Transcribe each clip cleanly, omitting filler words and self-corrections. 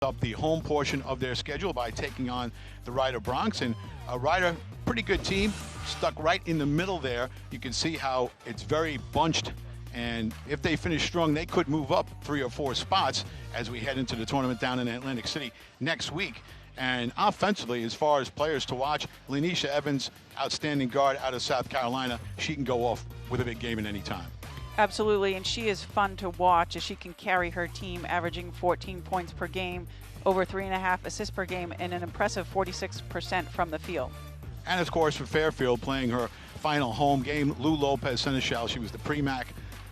up the home portion of their schedule by taking on the Ryder Bronx. And Ryder, pretty good team, stuck right in the middle there. You can see how it's very bunched. And if they finish strong, they could move up 3 or 4 spots as we head into the tournament down in Atlantic City next week. And offensively, as far as players to watch, Lanisha Evans, outstanding guard out of South Carolina. She can go off with a big game at any time. Absolutely, and she is fun to watch as she can carry her team, averaging 14 points per game, over 3.5 assists per game, and an impressive 46% from the field. And of course, for Fairfield, playing her final home game, Lou Lopez-Seneschal, she was the pre-MAC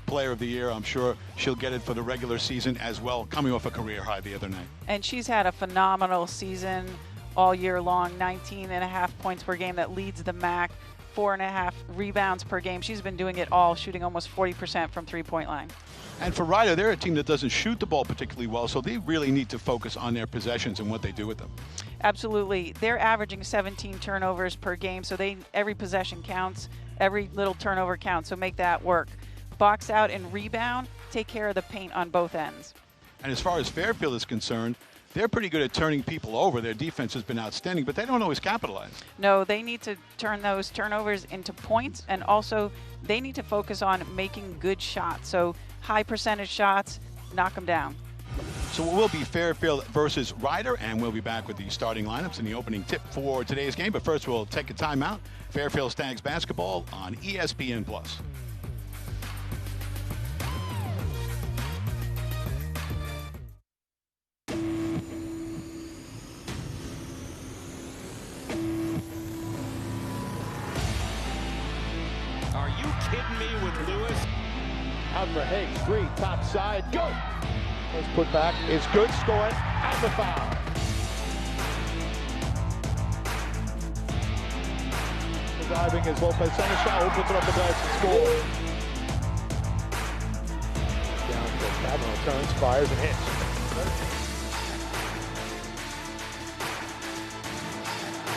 Player of the Year. I'm sure she'll get it for the regular season as well, coming off a career high the other night. And she's had a phenomenal season all year long, 19.5 points per game that leads the MAC, 4.5 rebounds per game. She's been doing it all, shooting almost 40% from three-point line. And for Ryder, they're a team that doesn't shoot the ball particularly well, so they really need to focus on their possessions and what they do with them. Absolutely. They're averaging 17 turnovers per game, so every possession counts, every little turnover counts, so make that work. Box out and rebound, take care of the paint on both ends. And as far as Fairfield is concerned, they're pretty good at turning people over. Their defense has been outstanding, but they don't always capitalize. No, they need to turn those turnovers into points, and also they need to focus on making good shots. So high percentage shots, knock them down. So it will be Fairfield versus Ryder, and we'll be back with the starting lineups and the opening tip for today's game. But first, we'll take a timeout. Fairfield Stags basketball on ESPN+. Kidding me with Lewis? Out for Higgs, 3, top side, go! First put back is good, scoring, and the foul. Driving is Lopez-Seneschal, opens it up the glass and scores. Down to Kavanaugh, turns, fires, and hits.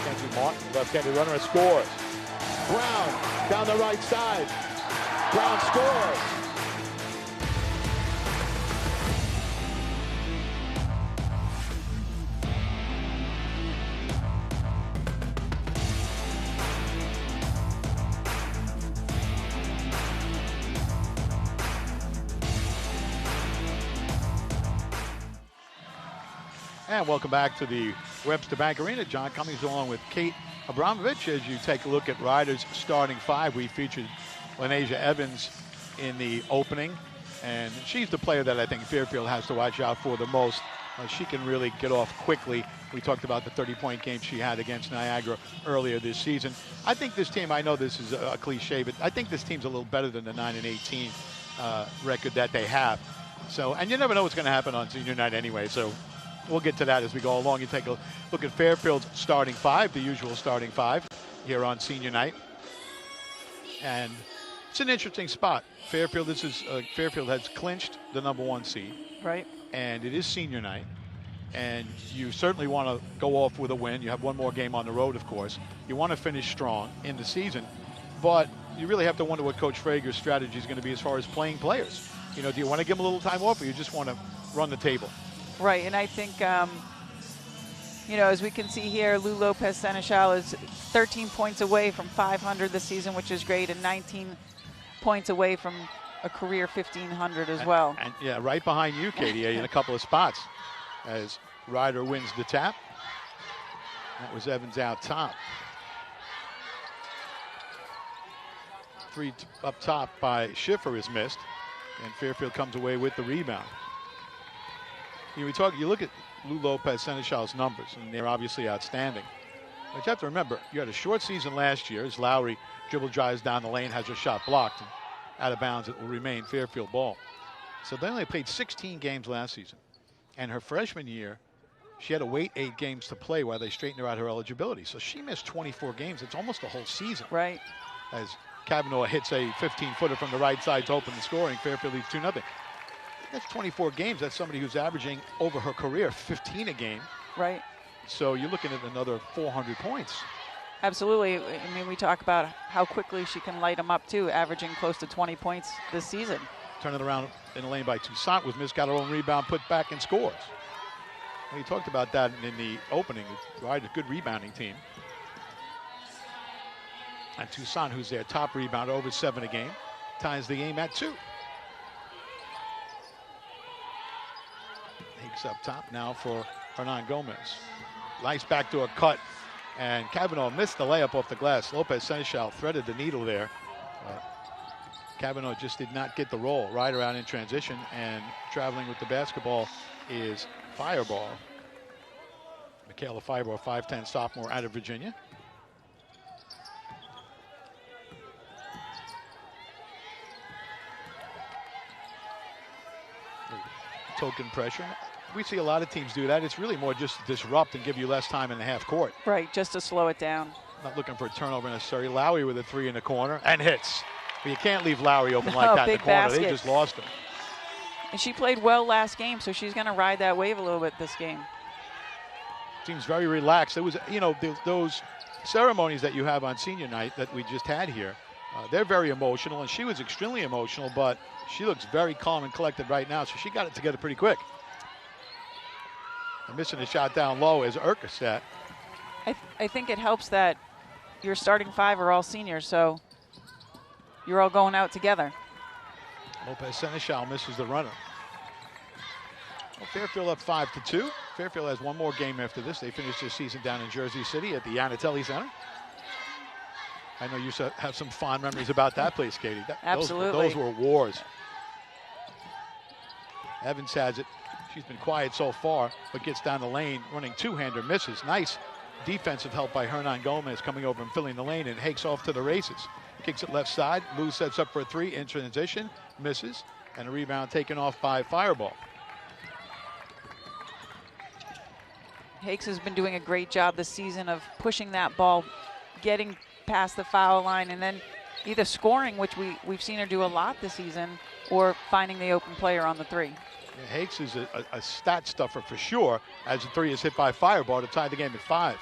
Kenzie Martin, left-handed runner, scores. Brown down the right side. Brown scores. And welcome back to the Webster Bank Arena. John Cummings along with Kate Abramovich. As you take a look at Ryder's starting 5, we featured Lanisha Evans in the opening, and she's the player that I think Fairfield has to watch out for the most. She can really get off quickly. We talked about the 30-point game she had against Niagara earlier this season. I think this team, I know this is a cliche, but I think this team's a little better than the 9-18 record that they have. So, and you never know what's going to happen on senior night anyway, so we'll get to that as we go along. You take a look at Fairfield's starting 5, the usual starting 5 here on senior night. And it's an interesting spot. Fairfield has clinched the #1 seed. Right. And it is senior night. And you certainly want to go off with a win. You have one more game on the road, of course. You want to finish strong in the season. But you really have to wonder what Coach Frager's strategy is going to be as far as playing players. You know, do you want to give them a little time off, or you just want to run the table? Right, and I think, as we can see here, Lou Lopez-Seneschal is 13 points away from 500 this season, which is great, and 19 points away from a career 1,500 as well. And yeah, right behind you, Katie, in a couple of spots as Ryder wins the tap. That was Evans out top. 3 up top by Schiffer is missed, and Fairfield comes away with the rebound. You look at Lou Lopez-Seneschal's numbers, and they're obviously outstanding. But you have to remember, you had a short season last year as Lowry dribble drives down the lane, has her shot blocked, and out of bounds. It will remain Fairfield ball. So they only played 16 games last season. And her freshman year, she had to wait 8 games to play while they straightened her out her eligibility. So she missed 24 games. It's almost a whole season. Right. As Kavanaugh hits a 15-footer from the right side to open the scoring, Fairfield leads 2-0. That's 24 games. That's somebody who's averaging over her career 15 a game. Right. So you're looking at another 400 points. Absolutely. I mean, we talk about how quickly she can light them up, too, averaging close to 20 points this season. Turn it around in the lane by Toussaint with missed, got her own rebound, put back, and scores. We talked about that in the opening. Right, a good rebounding team. And Toussaint, who's their top rebounder, over 7 a game, ties the game at 2. Hicks up top now for Hernan Gomez. Nice backdoor cut, and Cavanaugh missed the layup off the glass. Lopez Seneschal threaded the needle there. Cavanaugh just did not get the roll. Right around in transition, and traveling with the basketball is Fireball. Michaela Fireball, 5'10" sophomore out of Virginia. Token pressure. We see a lot of teams do that. It's really more just to disrupt and give you less time in the half court. Right, just to slow it down. Not looking for a turnover necessarily. Lowry with a 3 in the corner and hits. But you can't leave Lowry open like that in the corner. Basket. They just lost him. And she played well last game, so she's going to ride that wave a little bit this game. Seems very relaxed. It was, you know, those ceremonies that you have on senior night that we just had here, they're very emotional, and she was extremely emotional, but she looks very calm and collected right now, so she got it together pretty quick. And missing a shot down low is Urquhart. I think it helps that your starting 5 are all seniors, so you're all going out together. Lopez Seneschal misses the runner. Well, Fairfield up 5-2. Fairfield has one more game after this. They finished their season down in Jersey City at the Yanatelli Center. I know you have some fond memories about that place, Katie. Absolutely. Those were wars. Evans has it. She's been quiet so far, but gets down the lane, running two-hander, misses. Nice defensive help by Hernan Gomez coming over and filling the lane, and Hakes off to the races. Kicks it left side. Lou sets up for a 3 in transition, misses, and a rebound taken off by Fireball. Hakes has been doing a great job this season of pushing that ball, getting past the foul line, and then either scoring, which we've seen her do a lot this season, or finding the open player on the 3. Yeah, Hakes is a stat stuffer for sure, as the 3 is hit by Fireball to tie the game at 5.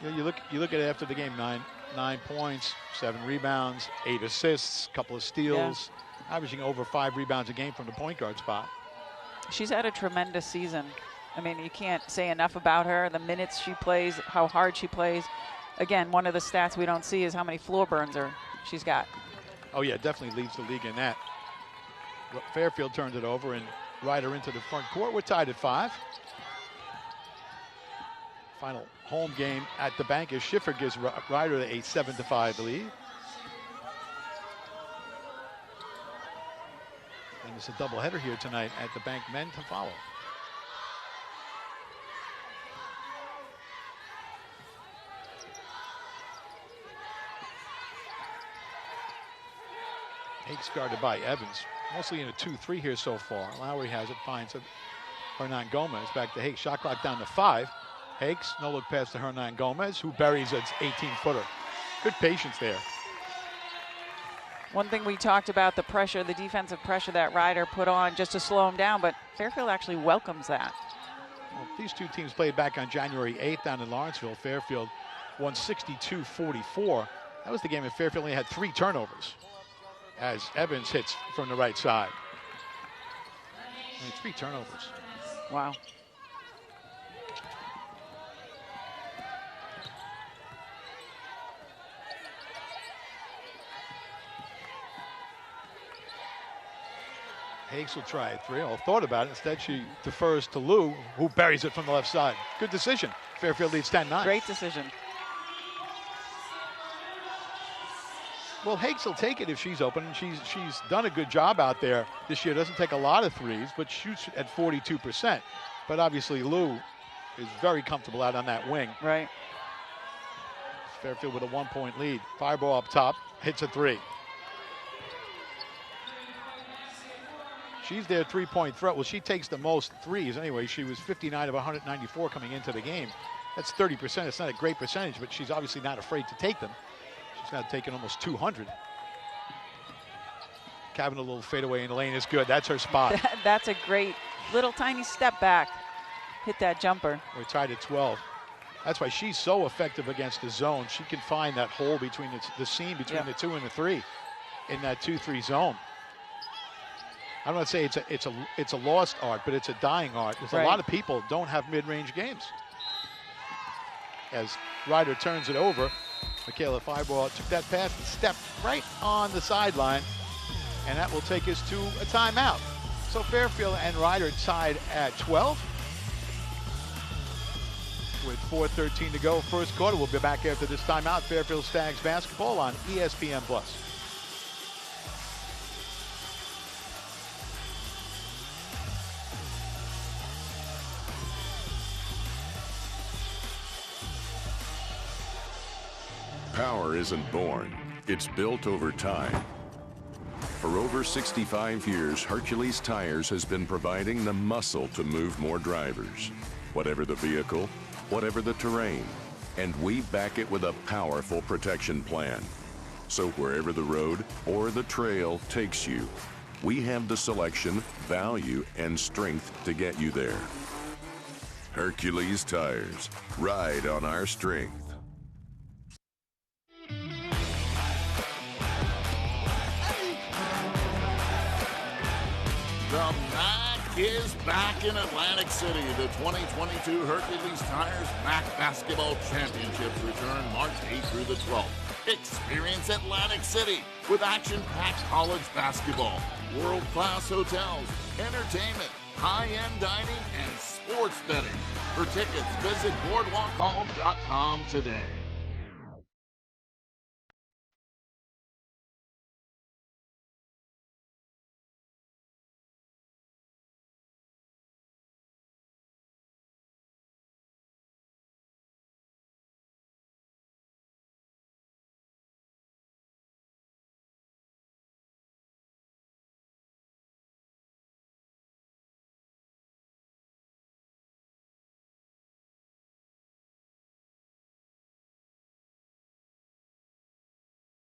You look at it after the game, 9 points, 7 rebounds, 8 assists, couple of steals, averaging over 5 rebounds a game from the point guard spot. She's had a tremendous season. I mean, you can't say enough about her, the minutes she plays, how hard she plays. Again, one of the stats we don't see is how many floor burns she's got. Oh, yeah, definitely leads the league in that. Fairfield turned it over and Ryder into the front court. We're tied at 5. Final home game at the bank as Schiffer gives Ryder a 7-5 lead. And it's a doubleheader here tonight at the bank, men to follow. Hakes guarded by Evans, mostly in a 2-3 here so far. Lowry has it, finds it. Hernan Gomez back to Hakes. Shot clock down to 5. Hakes, no look pass to Hernan Gomez, who buries its 18-footer. Good patience there. One thing we talked about, the pressure, the defensive pressure that Ryder put on just to slow him down, but Fairfield actually welcomes that. Well, these two teams played back on January 8th down in Lawrenceville. Fairfield won 62-44. That was the game that Fairfield only had 3 turnovers, as Evans hits from the right side. Only 3 turnovers. Wow. Hakes will try a 3. All thought about it. Instead, she defers to Lou, who buries it from the left side. Good decision. Fairfield leads 10-9. Great decision. Well, Hakes will take it if she's open. She's done a good job out there this year. Doesn't take a lot of threes, but shoots at 42%. But obviously, Lou is very comfortable out on that wing. Right. Fairfield with a 1-point lead. Fireball up top, hits a 3. She's their 3-point threat. Well, she takes the most threes anyway. She was 59 of 194 coming into the game. That's 30%. It's not a great percentage, but she's obviously not afraid to take them. She's now taken almost 200. Having a little fadeaway in the lane is good. That's her spot. That's a great little tiny step back. Hit that jumper. We're tied at 12. That's why she's so effective against the zone. She can find that hole between the seam between the 2 and the 3 in that 2-3 zone. I don't want to say it's a lost art, but it's a dying art. Because a lot of people don't have mid-range games. As Ryder turns it over, Michaela Fireball took that pass and stepped right on the sideline, and that will take us to a timeout. So Fairfield and Ryder tied at 12 with 4:13 to go first quarter. We'll be back after this timeout. Fairfield Stags basketball on ESPN+. Power isn't born, it's built over time. For over 65 years, Hercules Tires has been providing the muscle to move more drivers. Whatever the vehicle, whatever the terrain, and we back it with a powerful protection plan. So wherever the road or the trail takes you, we have the selection, value, and strength to get you there. Hercules Tires, ride on our strength. The MAC is back in Atlantic City. The 2022 Hercules Tires MAC Basketball Championships return March 8th through the 12th. Experience Atlantic City with action-packed college basketball, world-class hotels, entertainment, high-end dining, and sports betting. For tickets, visit boardwalkhall.com today.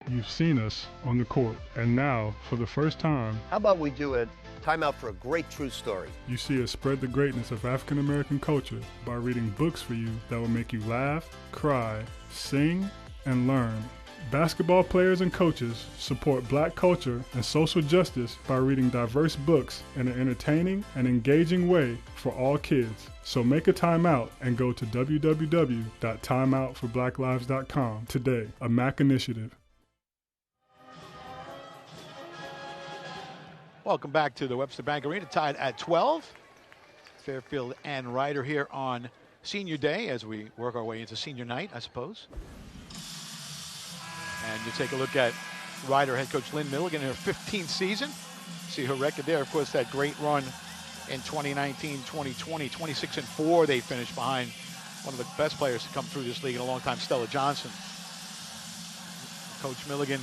You've seen us on the court, and now, for the first time, how about we do a timeout for a great true story? You see us spread the greatness of African American culture by reading books for you that will make you laugh, cry, sing, and learn. Basketball players and coaches support black culture and social justice by reading diverse books in an entertaining and engaging way for all kids. So make a timeout and go to www.timeoutforblacklives.com today, a MAC initiative. Welcome back to the Webster Bank Arena, tied at 12. Fairfield and Ryder here on Senior Day as we work our way into Senior Night, I suppose. And you take a look at Ryder head coach Lynn Milligan in her 15th season. See her record there. Of course, that great run in 2019-2020, 26-4. They finished behind one of the best players to come through this league in a long time, Stella Johnson. Coach Milligan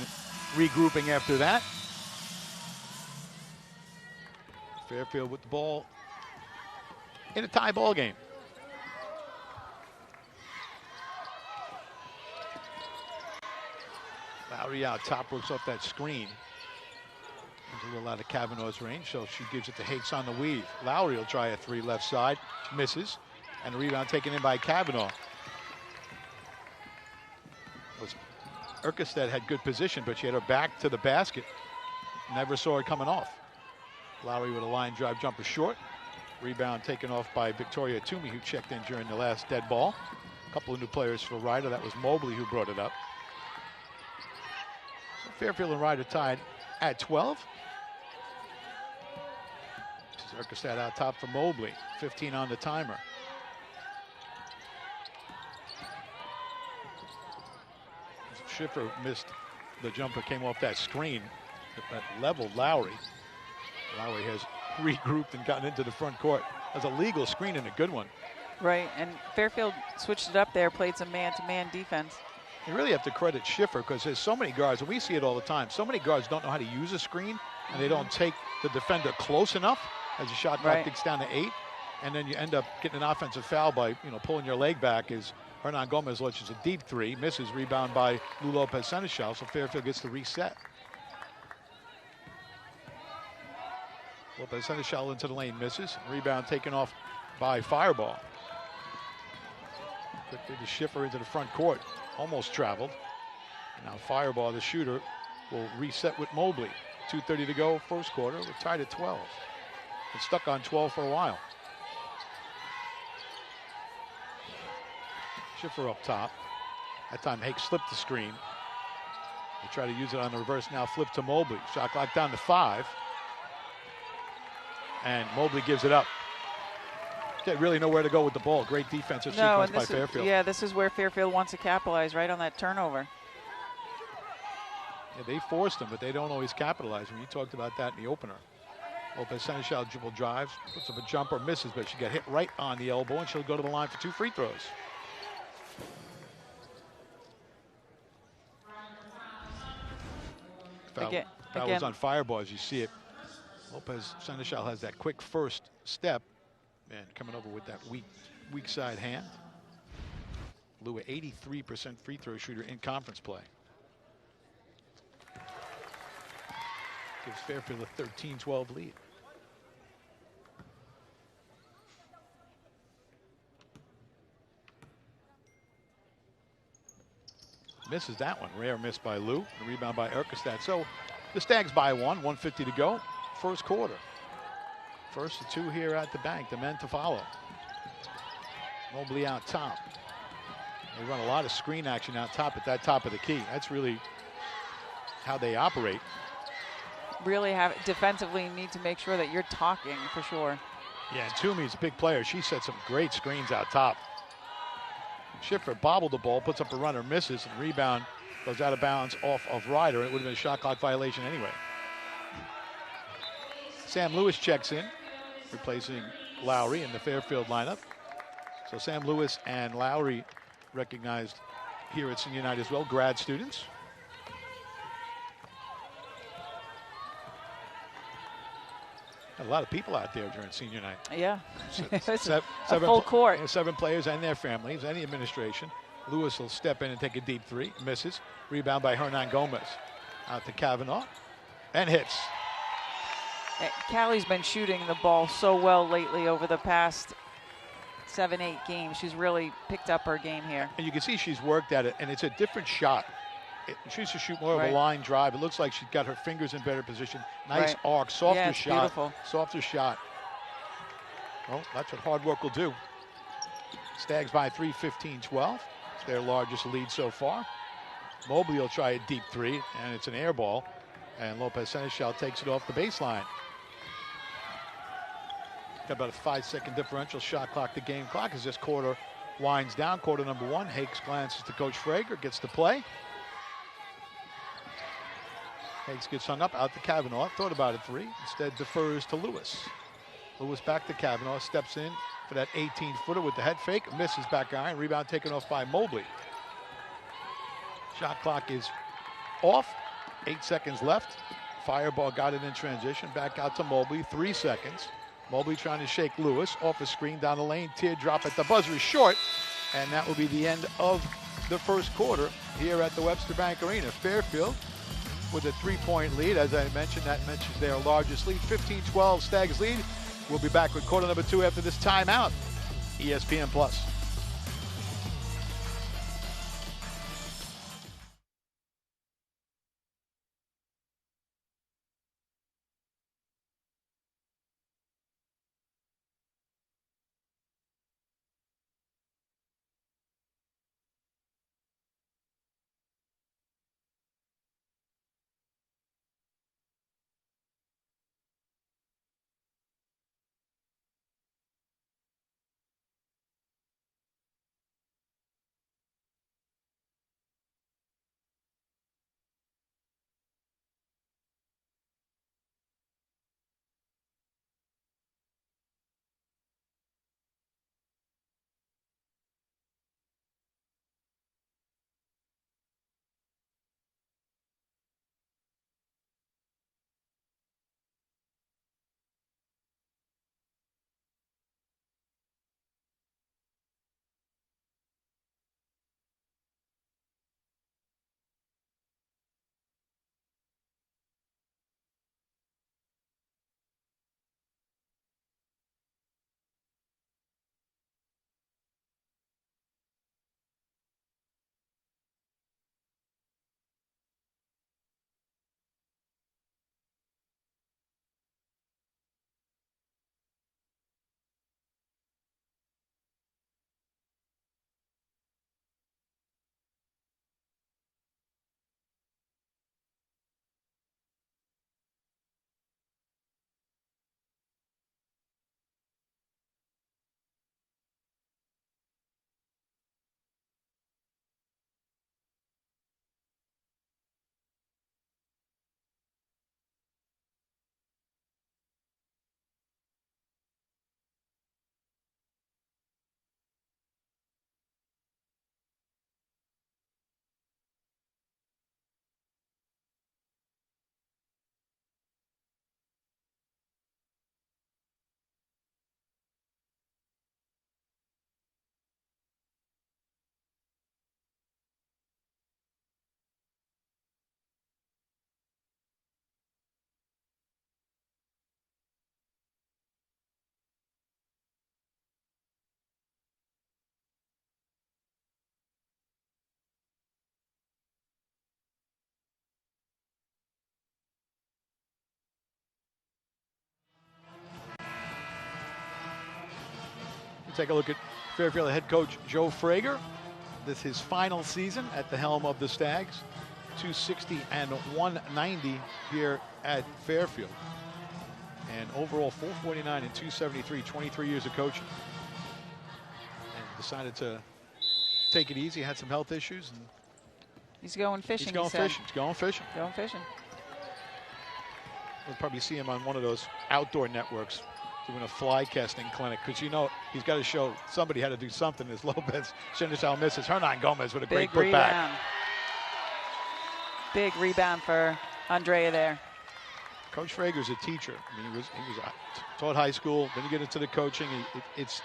regrouping after that. Fairfield with the ball in a tie ball game. Lowry out top, works off that screen. There's a little out of Kavanaugh's range, so she gives it to Hakes on the weave. Lowry will try a three left side, misses, and a rebound taken in by Kavanaugh. Erkestead had good position, but she had her back to the basket. Never saw it coming off. Lowry with a line drive jumper short. Rebound taken off by Victoria Toomey, who checked in during the last dead ball. A couple of new players for Ryder. That was Mobley who brought it up. So Fairfield and Ryder tied at 12. This is Erkestead out top for Mobley. 15 on the timer. Schiffer missed the jumper, came off that screen that leveled Lowry. Lowry has regrouped and gotten into the front court. That's a legal screen and a good one. Right, and Fairfield switched it up there, played some man-to-man defense. You really have to credit Schiffer because there's so many guards, and we see it all the time. So many guards don't know how to use a screen, and they don't take the defender close enough as the shot clock ticks down to 8, and then you end up getting an offensive foul by pulling your leg back. As Hernan Gomez launches a deep three, misses, rebound by Lou Lopez Seneschal, so Fairfield gets the reset. Lopez Seneschal into the lane, misses. Rebound taken off by Fireball. Quickly to Schiffer into the front court. Almost traveled. Now Fireball, the shooter, will reset with Mobley. 2:30 to go, first quarter. We're tied at 12. Been stuck on 12 for a while. Schiffer up top. That time Hake slipped the screen. They try to use it on the reverse now. Flip to Mobley. Shot clock down to 5. And Mobley gives it up. They really know where to go with the ball. Great defensive sequence by Fairfield. This is where Fairfield wants to capitalize, right on that turnover. Yeah, they forced them, but they don't always capitalize. You talked about that in the opener. Lopez Seneschal dribble drives, puts up a jumper, misses, but she got hit right on the elbow, and she'll go to the line for 2 free throws. Foul was on Fireball, as you see it. Lopez Seneschal has that quick first step, and coming over with that weak side hand. Lou, 83% free throw shooter in conference play. Gives Fairfield a 13-12 lead. Misses that one. Rare miss by Lou. A rebound by Erkestad. So the Stags by 150 to go. First quarter. First to 2 here at the bank. The men to follow. Mobley out top. They run a lot of screen action out top at that top of the key. That's really how they operate. Really have defensively need to make sure that you're talking for sure. Yeah, and Toomey's a big player. She set some great screens out top. Schiffer bobbled the ball, puts up a runner, misses, and rebound goes out of bounds off of Ryder. It would have been a shot clock violation anyway. Sam Lewis checks in, replacing Lowry in the Fairfield lineup. So Sam Lewis and Lowry recognized here at Senior Night as well, grad students. A lot of people out there during Senior Night. Yeah, Seven full court. 7 players and their families and the administration. Lewis will step in and take a deep 3, misses. Rebound by Hernan Gomez. Out to Kavanaugh, and hits. Callie's been shooting the ball so well lately over the past 7-8 games. She's really picked up her game here. And you can see she's worked at it, and it's a different shot. She used to shoot more of a line drive. It looks like she's got her fingers in better position. Nice arc, softer shot. Beautiful. Softer shot. Well, that's what hard work will do. Stags by 3, 15-12. It's their largest lead so far. Mobley will try a deep 3, and it's an air ball. And Lopez Seneschal takes it off the baseline. Got about a 5-second differential. Shot clock to game clock as this quarter winds down. Quarter number 1. Hakes glances to Coach Frager, gets to play. Hakes gets hung up, out to Kavanaugh. Thought about a 3. Instead defers to Lewis. Lewis back to Kavanaugh. Steps in for that 18-footer with the head fake. Misses back iron. Rebound taken off by Mobley. Shot clock is off. 8 seconds left. Fireball got it in transition. Back out to Mobley. 3 seconds. Mobley trying to shake Lewis. Off a screen down the lane. Teardrop at the buzzer is short. And that will be the end of the first quarter here at the Webster Bank Arena. Fairfield with a 3-point lead. As I mentioned, that mentions their largest lead. 15-12 Stags lead. We'll be back with quarter number 2 after this timeout. ESPN+. Take a look at Fairfield head coach Joe Frager. This is his final season at the helm of the Stags. 260 and 190 here at Fairfield. And overall 449 and 273, 23 years of coaching. And decided to take it easy, had some health issues. And he's going fishing. He's going fishing. He's going fishing. Going fishing. We'll probably see him on one of those outdoor networks doing a fly casting clinic, because you know he's got to show somebody how to do something. As Lopez Seneschal misses. Hernan Gomez with a great putback. Big rebound for Andrea there. Coach Frager's a teacher. I mean, he was taught high school. Then you get into the coaching. It's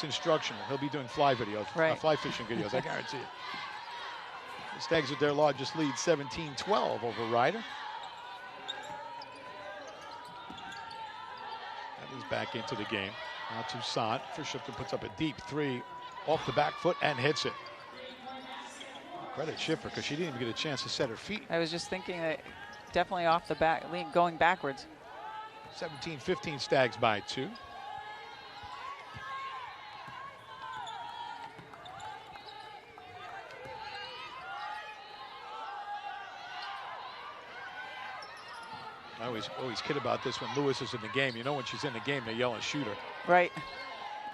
instructional. He'll be doing fly videos, fly fishing videos. I guarantee it. The Stags with their largest lead, 17-12 over Ryder. That is back into the game. Now Toussaint. Shifter puts up a deep three off the back foot and hits it. Credit Schiffer, because she didn't even get a chance to set her feet. I was just thinking that definitely off the back, going backwards. 17-15 Stags by 2. I always kid about this when Lewis is in the game. You know when she's in the game, they're yelling shooter. Right.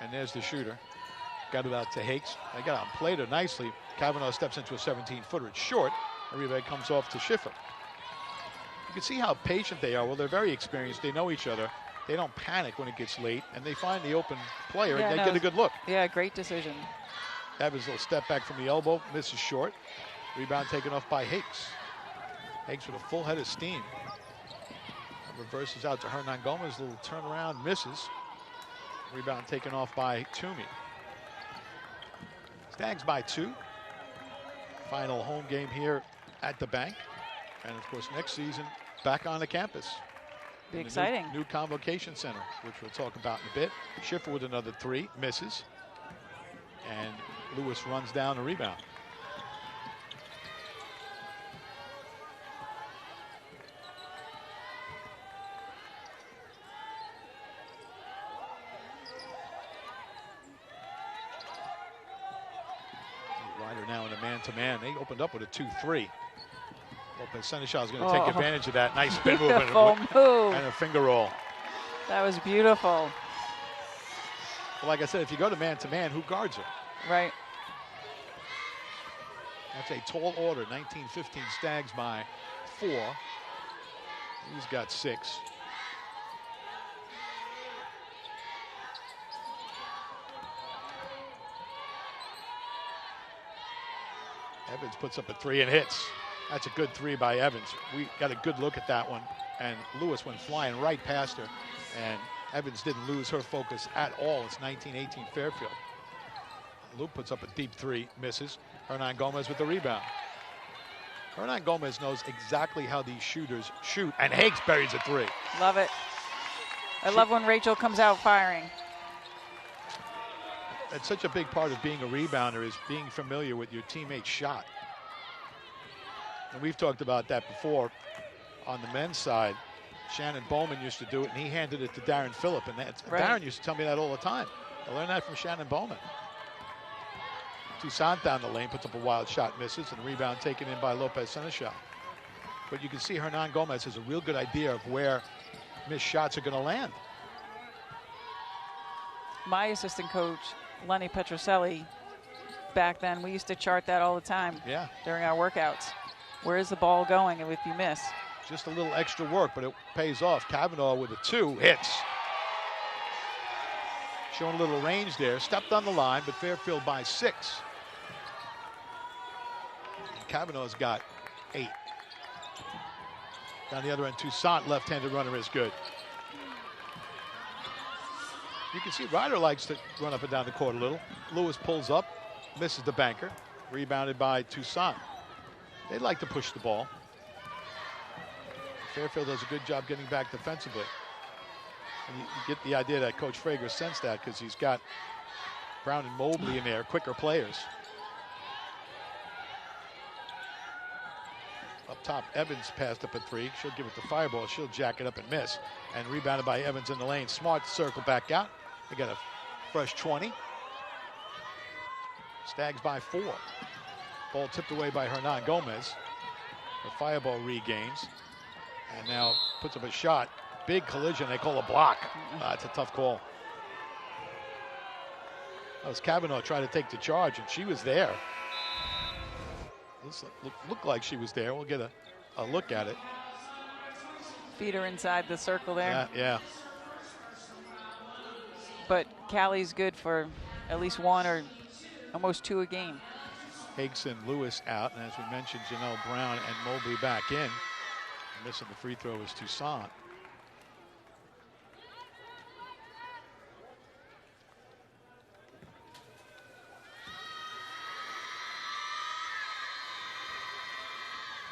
And there's the shooter. Got it out to Hakes. They got out and played her nicely. Kavanaugh steps into a 17-footer. It's short. The rebound comes off to Schiffer. You can see how patient they are. Well, they're very experienced. They know each other. They don't panic when it gets late, and they find the open player, and they get a good look. Yeah, great decision. Evans' little step back from the elbow, misses short. Rebound taken off by Hakes. Hakes with a full head of steam. Reverses out to Hernan Gomez. Little turnaround, misses. Rebound taken off by Toomey. Stags by 2. Final home game here at the bank. And of course, next season, back on the campus. Be exciting. New convocation center, which we'll talk about in a bit. Schiffer with another 3, misses. And Lewis runs down the rebound. Ryder now in a man-to-man. They opened up with a 2-3. Lopez Seneschal is going to take advantage of that. Nice spin move and a finger roll. That was beautiful. Well, like I said, if you go to man-to-man, who guards her? Right. That's a tall order. 19-15 Stags by 4. He's got 6. Evans puts up a 3 and hits. That's a good 3 by Evans. We got a good look at that one. And Lewis went flying right past her. And Evans didn't lose her focus at all. It's 19-18 Fairfield. Lou puts up a deep 3, misses. Hernan Gomez with the rebound. Hernan Gomez knows exactly how these shooters shoot. And Hakes buries a 3. Love it. I love when Rachel comes out firing. That's such a big part of being a rebounder, is being familiar with your teammate's shot. And we've talked about that before on the men's side. Shannon Bowman used to do it, and he handed it to Darren Phillip. And Darren used to tell me that all the time. I learned that from Shannon Bowman. Toussaint down the lane, puts up a wild shot, misses, and the rebound taken in by Lopez Seneschal. But you can see Hernan Gomez has a real good idea of where missed shots are going to land. My assistant coach, Lenny Petroselli, back then, we used to chart that all the time during our workouts. Where is the ball going if you miss? Just a little extra work, but it pays off. Kavanaugh with a 2, hits. Showing a little range there. Stepped on the line, but Fairfield by 6. And Kavanaugh's got 8. Down the other end, Toussaint, left-handed runner, is good. You can see Ryder likes to run up and down the court a little. Lewis pulls up, misses the banker. Rebounded by Toussaint. They like to push the ball. Fairfield does a good job getting back defensively. And you get the idea that Coach Frager sensed that, because he's got Brown and Mobley in there, quicker players. Up top, Evans passed up a 3. She'll give it to Fireball. She'll jack it up and miss. And rebounded by Evans in the lane. Smart circle back out. They got a fresh 20. Stags by 4. Ball tipped away by Hernan Gomez. The fireball regains. And now puts up a shot. Big collision. They call a block. It's a tough call. That was Kavanaugh trying to take the charge, and she was there. This looked like she was there. We'll get a look at it. Feet are inside the circle there. Yeah. But Callie's good for at least 1 or almost 2 a game. Higgs and Lewis out, and as we mentioned, Janelle Brown and Mobley back in. Missing the free throw is Toussaint.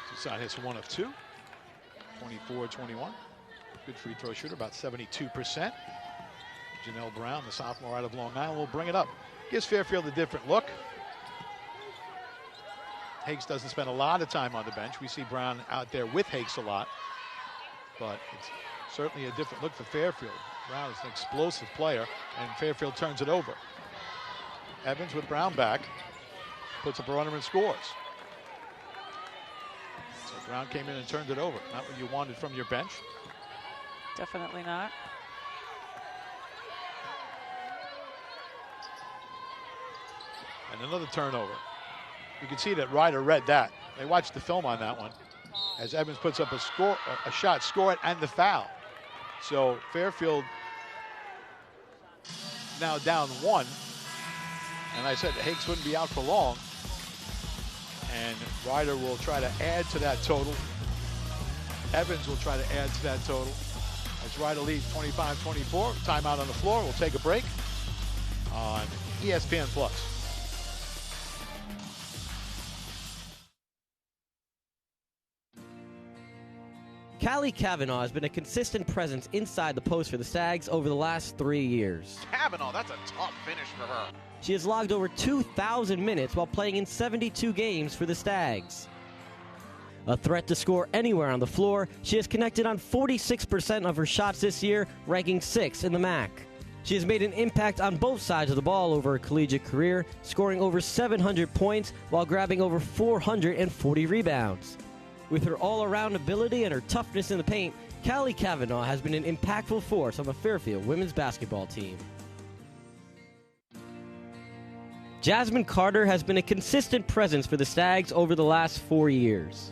Toussaint hits 1 of 2, 24-21. Good free throw shooter, about 72%. Janelle Brown, the sophomore out of Long Island, will bring it up. Gives Fairfield a different look. Higgs doesn't spend a lot of time on the bench. We see Brown out there with Higgs a lot, but it's certainly a different look for Fairfield. Brown is an explosive player, and Fairfield turns it over. Evans with Brown back, puts up a runner and scores. So Brown came in and turned it over. Not what you wanted from your bench. Definitely not. And another turnover. You can see that Ryder read that. They watched the film on that one. As Evans puts up a shot, score it, and the foul. So Fairfield now down 1. And I said Higgs wouldn't be out for long. And Ryder will try to add to that total. Evans will try to add to that total. As Ryder leads 25-24. Timeout on the floor. We'll take a break on ESPN Plus. Callie Kavanaugh has been a consistent presence inside the post for the Stags over the last 3 years. Kavanaugh, that's a tough finish for her. She has logged over 2,000 minutes while playing in 72 games for the Stags. A threat to score anywhere on the floor, she has connected on 46% of her shots this year, ranking 6th in the MAC. She has made an impact on both sides of the ball over her collegiate career, scoring over 700 points while grabbing over 440 rebounds. With her all-around ability and her toughness in the paint, Callie Kavanaugh has been an impactful force on the Fairfield women's basketball team. Jasmine Carter has been a consistent presence for the Stags over the last 4 years.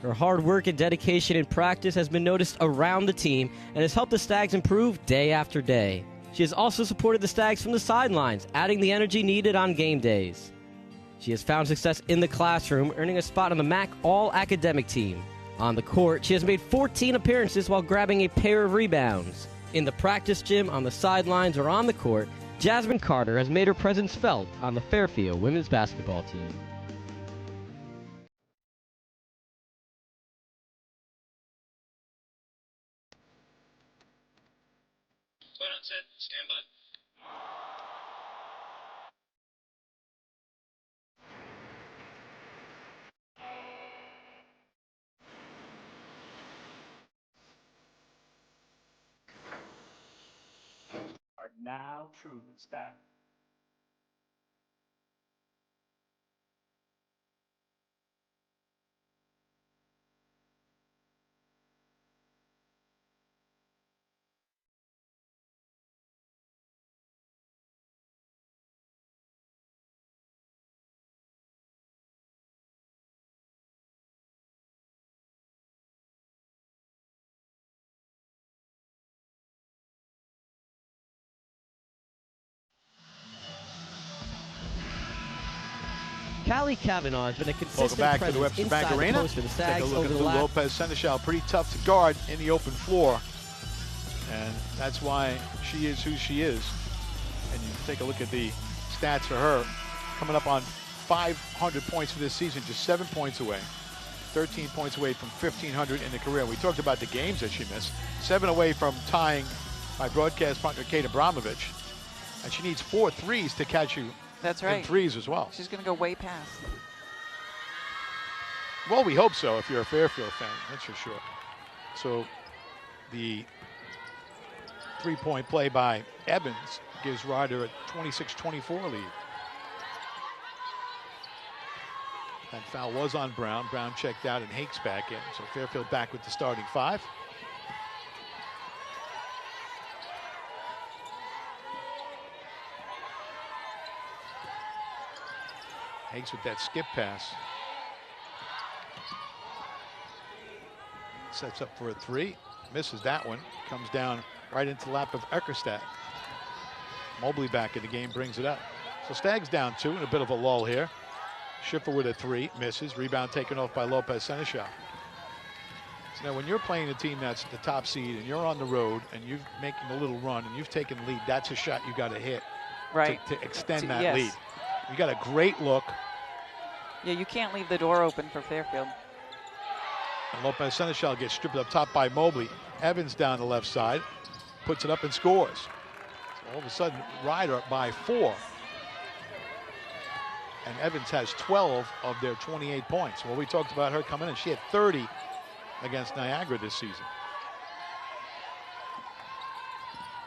Her hard work and dedication in practice has been noticed around the team and has helped the Stags improve day after day. She has also supported the Stags from the sidelines, adding the energy needed on game days. She has found success in the classroom, earning a spot on the MAC All-Academic team. On the court, she has made 14 appearances while grabbing a pair of rebounds. In the practice gym, on the sidelines, or on the court, Jasmine Carter has made her presence felt on the Fairfield women's basketball team. Play on set, stand by. Are now truly stacked. Callie Kavanaugh has been a consistent Welcome back to the presence Webster Bank inside the Arena. post for the Take Stags a look over at the Lou last... Lopez Seneschal, pretty tough to guard in the open floor. And that's why she is who she is. And you take a look at the stats for her. Coming up on 500 points for this season, just 7 points away. 13 points away from 1,500 in the career. We talked about the games that she missed. 7 away from tying my broadcast partner, Kate Abramovich. And she needs 4 threes to catch you. That's right. In threes as well. She's going to go way past. Well, we hope so if you're a Fairfield fan, that's for sure. So the three-point play by Evans gives Ryder a 26-24 lead. That foul was on Brown. Brown checked out and Hakes back in. So Fairfield back with the starting 5. Hakes with that skip pass. Sets up for a 3. Misses that one. Comes down right into the lap of Eckerstad. Mobley back in the game, brings it up. So Stags down 2 in a bit of a lull here. Schiffer with a 3, misses. Rebound taken off by Lopez Seneschal. So now when you're playing a team that's the top seed and you're on the road and you're making a little run and you've taken the lead, that's a shot you got to hit to extend that lead. You got a great look. Yeah, you can't leave the door open for Fairfield. And Lopez Seneschal gets stripped up top by Mobley. Evans down the left side, puts it up and scores. So all of a sudden, Ryder by 4. And Evans has 12 of their 28 points. Well, we talked about her coming in. She had 30 against Niagara this season.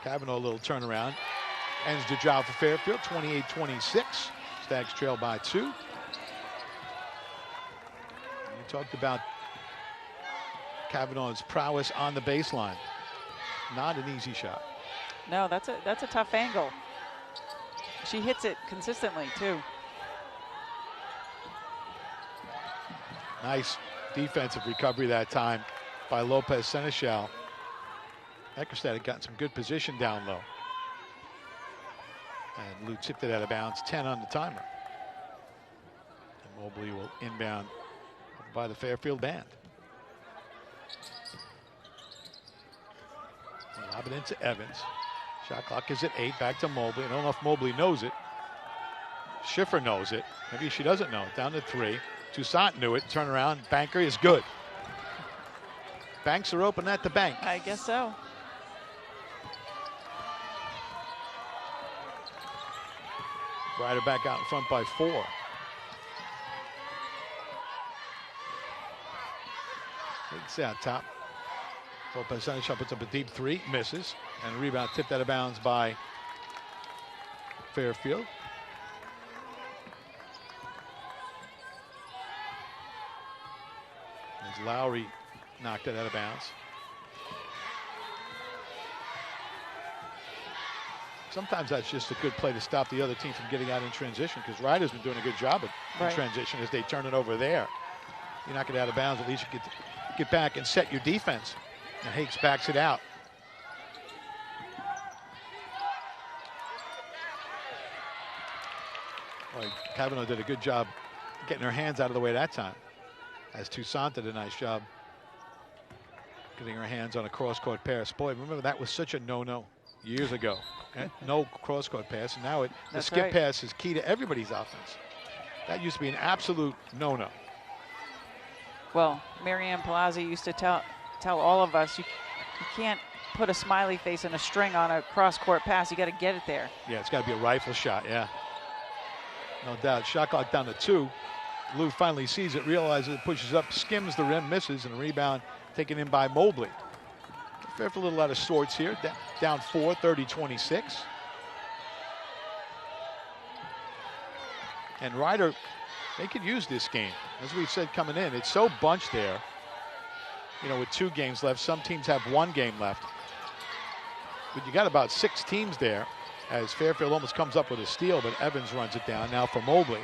Kavanaugh, a little turnaround. Ends the job for Fairfield, 28-26. Stags trail by 2. You talked about Kavanaugh's prowess on the baseline. Not an easy shot. No, that's a tough angle. She hits it consistently, too. Nice defensive recovery that time by Lopez Seneschal. Eckerstad had gotten some good position down low. And Lou tipped it out of bounds, 10 on the timer. And Mobley will inbound by the Fairfield band. Lob it into Evans. Shot clock is at 8, back to Mobley. I don't know if Mobley knows it. Schiffer knows it. Maybe she doesn't know it. Down to 3. Toussaint knew it. Turn around. Banker is good. Banks are open at the bank. I guess so. Ryder back out in front by 4. It's out top. Lopez Seneschal puts up a deep 3, misses, and a rebound tipped out of bounds by Fairfield. As Lowry knocked it out of bounds. Sometimes that's just a good play to stop the other team from getting out in transition, because Ryder's been doing a good job in transition as they turn it over there. You knock it out of bounds, at least you get back and set your defense. And Hakes backs it out. Boy, Kavanaugh did a good job getting her hands out of the way that time. As Toussaint did a nice job getting her hands on a cross-court pass. Boy, remember that was such a no-no years ago. No cross-court pass, and now the skip pass is key to everybody's offense. That used to be an absolute no-no. Well, Marianne Palazzi used to tell all of us, you can't put a smiley face and a string on a cross-court pass. You got to get it there. Yeah, it's got to be a rifle shot, yeah. No doubt. Shot clock down to 2. Lou finally sees it, realizes it, pushes up, skims the rim, misses, and a rebound taken in by Mobley. Fairfield a little out of sorts here. Down 4, 30-26. And Ryder, they could use this game. As we said coming in, it's so bunched there. You know, with 2 games left, some teams have 1 game left. But you got about 6 teams there as Fairfield almost comes up with a steal, but Evans runs it down now for Mobley.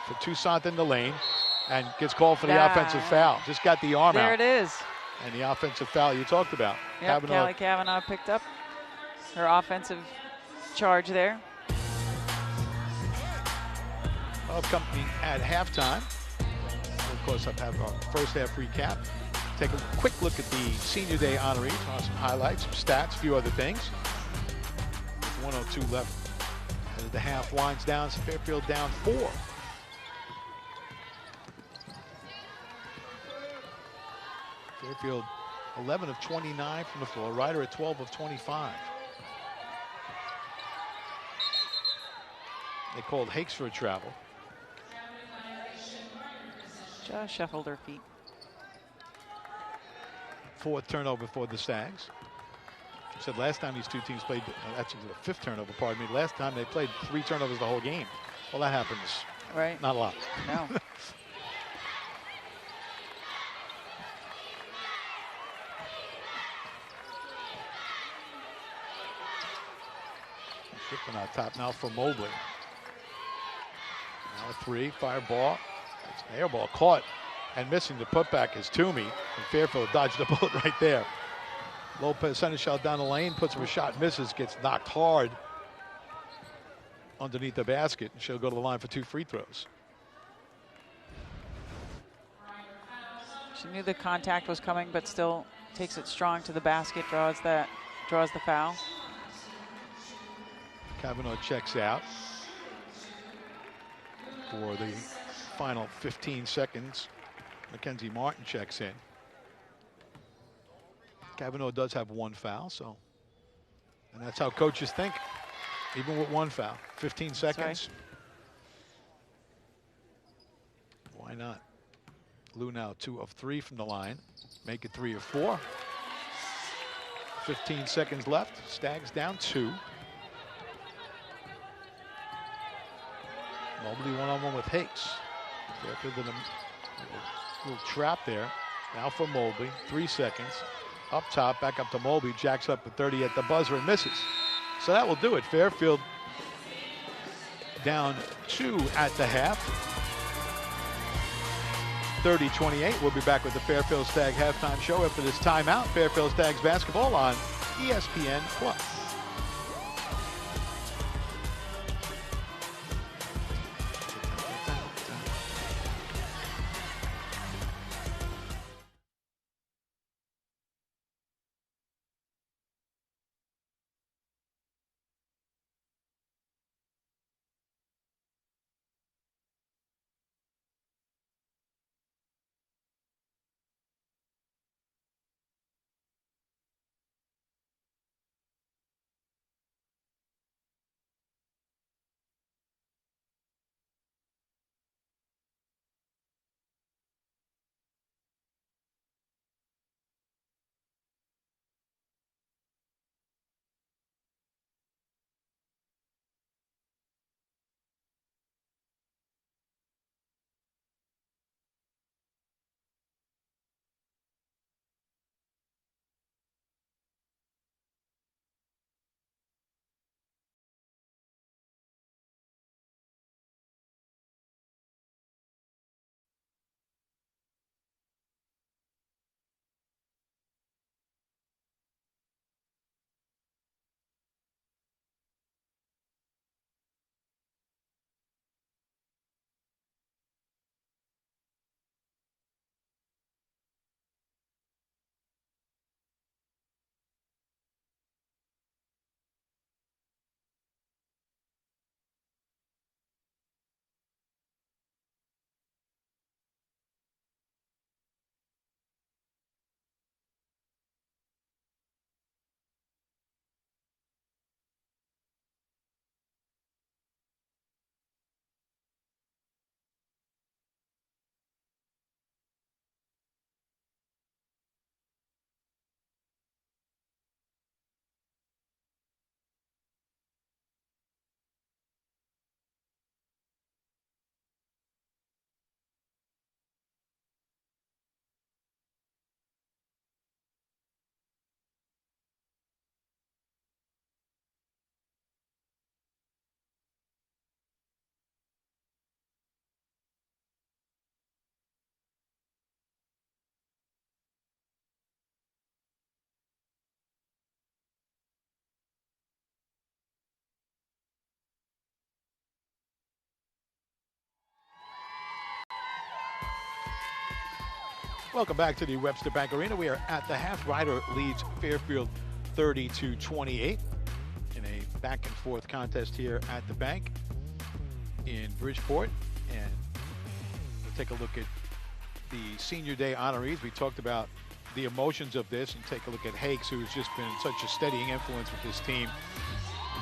For Toussaint in the lane and gets called for the offensive foul. Just got the arm out. There it is. And the offensive foul you talked about. Yep, Callie Kavanaugh picked up her offensive charge there. Well, company at halftime. Of course, I'll have our first half recap. Take a quick look at the Senior Day honorees. Some highlights, some stats, a few other things. 1:02 left as the half winds down. So Fairfield down 4. Fairfield 11 of 29 from the floor. Ryder at 12 of 25. They called Hakes for a travel. Just shuffled her feet. 4th turnover for the Stags. I said last time these two teams played, that's the fifth turnover, pardon me. Last time they played 3 turnovers the whole game. Well, that happens. Right. Not a lot. No. Shifting on top now for Mobley. Now a 3, fire ball. It's an air ball caught and missing. The putback is Toomey. And Fairfield dodged the bullet right there. Lopez Seneschal down the lane, puts up a shot, misses, gets knocked hard underneath the basket, and she'll go to the line for 2 free throws. She knew the contact was coming, but still takes it strong to the basket, draws the foul. Kavanaugh checks out for the final 15 seconds. Mackenzie Martin checks in. Kavanaugh does have 1 foul, and that's how coaches think, even with 1 foul. 15 seconds. Why not? Lou now 2 of 3 from the line. Make it 3 of 4. 15 seconds left. Stags down 2. Mobley one-on-one with Hakes. Fairfield in a little trap there. Now for Mobley, 3 seconds. Up top, back up to Mobley. Jacks up at 30 at the buzzer and misses. So that will do it. Fairfield down 2 at the half. 30-28. We'll be back with the Fairfield Stag halftime show after this timeout. Fairfield Stags basketball on ESPN+. Welcome back to the Webster Bank Arena. We are at the half. Ryder leads Fairfield 30-28 in a back and forth contest here at the bank in Bridgeport. And we'll take a look at the Senior Day honorees. We talked about the emotions of this, and take a look at Hakes, who's just been such a steadying influence with this team.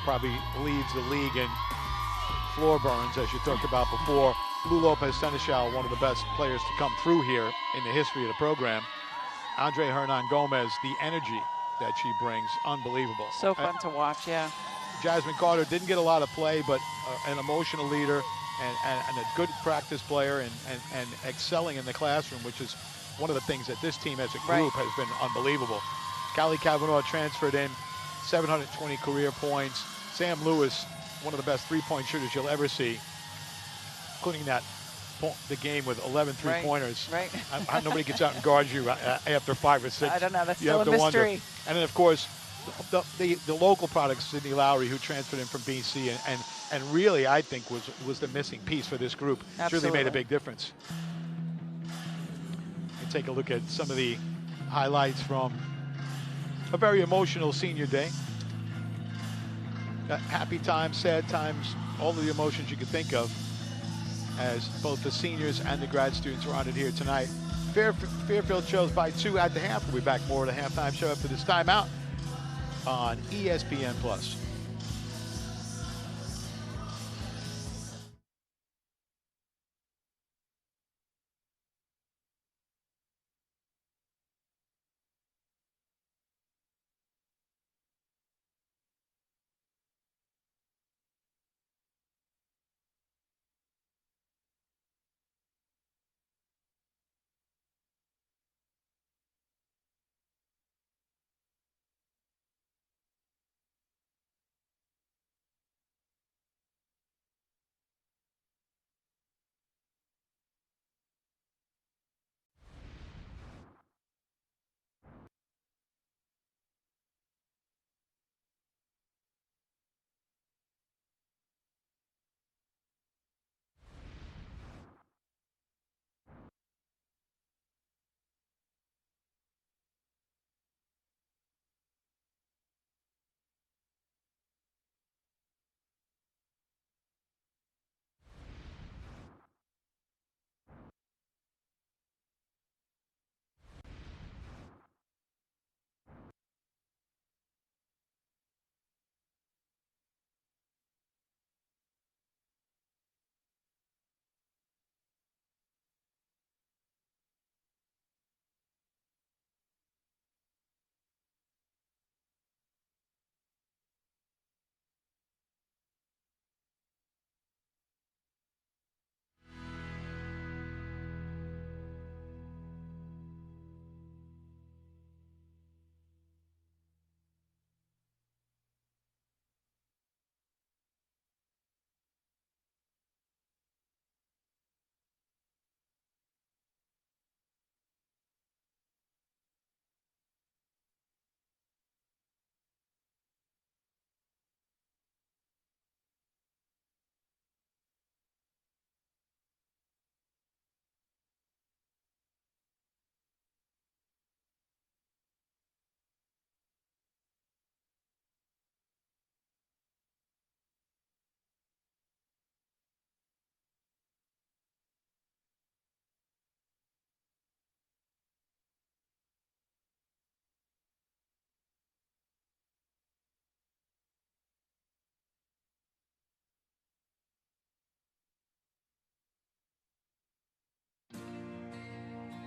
Probably leads the league in floor burns, as you talked about before. Lou Lopez Seneschal, one of the best players to come through here in the history of the program. Andre Hernan Gomez, the energy that she brings. Unbelievable. So fun to watch, yeah. Jasmine Carter didn't get a lot of play, but an emotional leader and a good practice player and excelling in the classroom, which is one of the things that this team as a group has been unbelievable. Callie Kavanaugh transferred in, 720 career points. Sam Lewis, one of the best three-point shooters you'll ever see, including the game with 11 three-pointers. Right. Nobody gets out and guards you after 5 or 6. I don't know. That's you still a have to mystery. wonder. And then, of course, the local product, Sydney Lowry, who transferred in from BC, and really, I think, was the missing piece for this group. Absolutely. Really made a big difference. And take a look at some of the highlights from a very emotional senior day. Happy times, sad times, all of the emotions you could think of, as both the seniors and the grad students are on it here tonight. Fairfield shows by 2 at the half. We'll be back more at a halftime show after this timeout on ESPN+.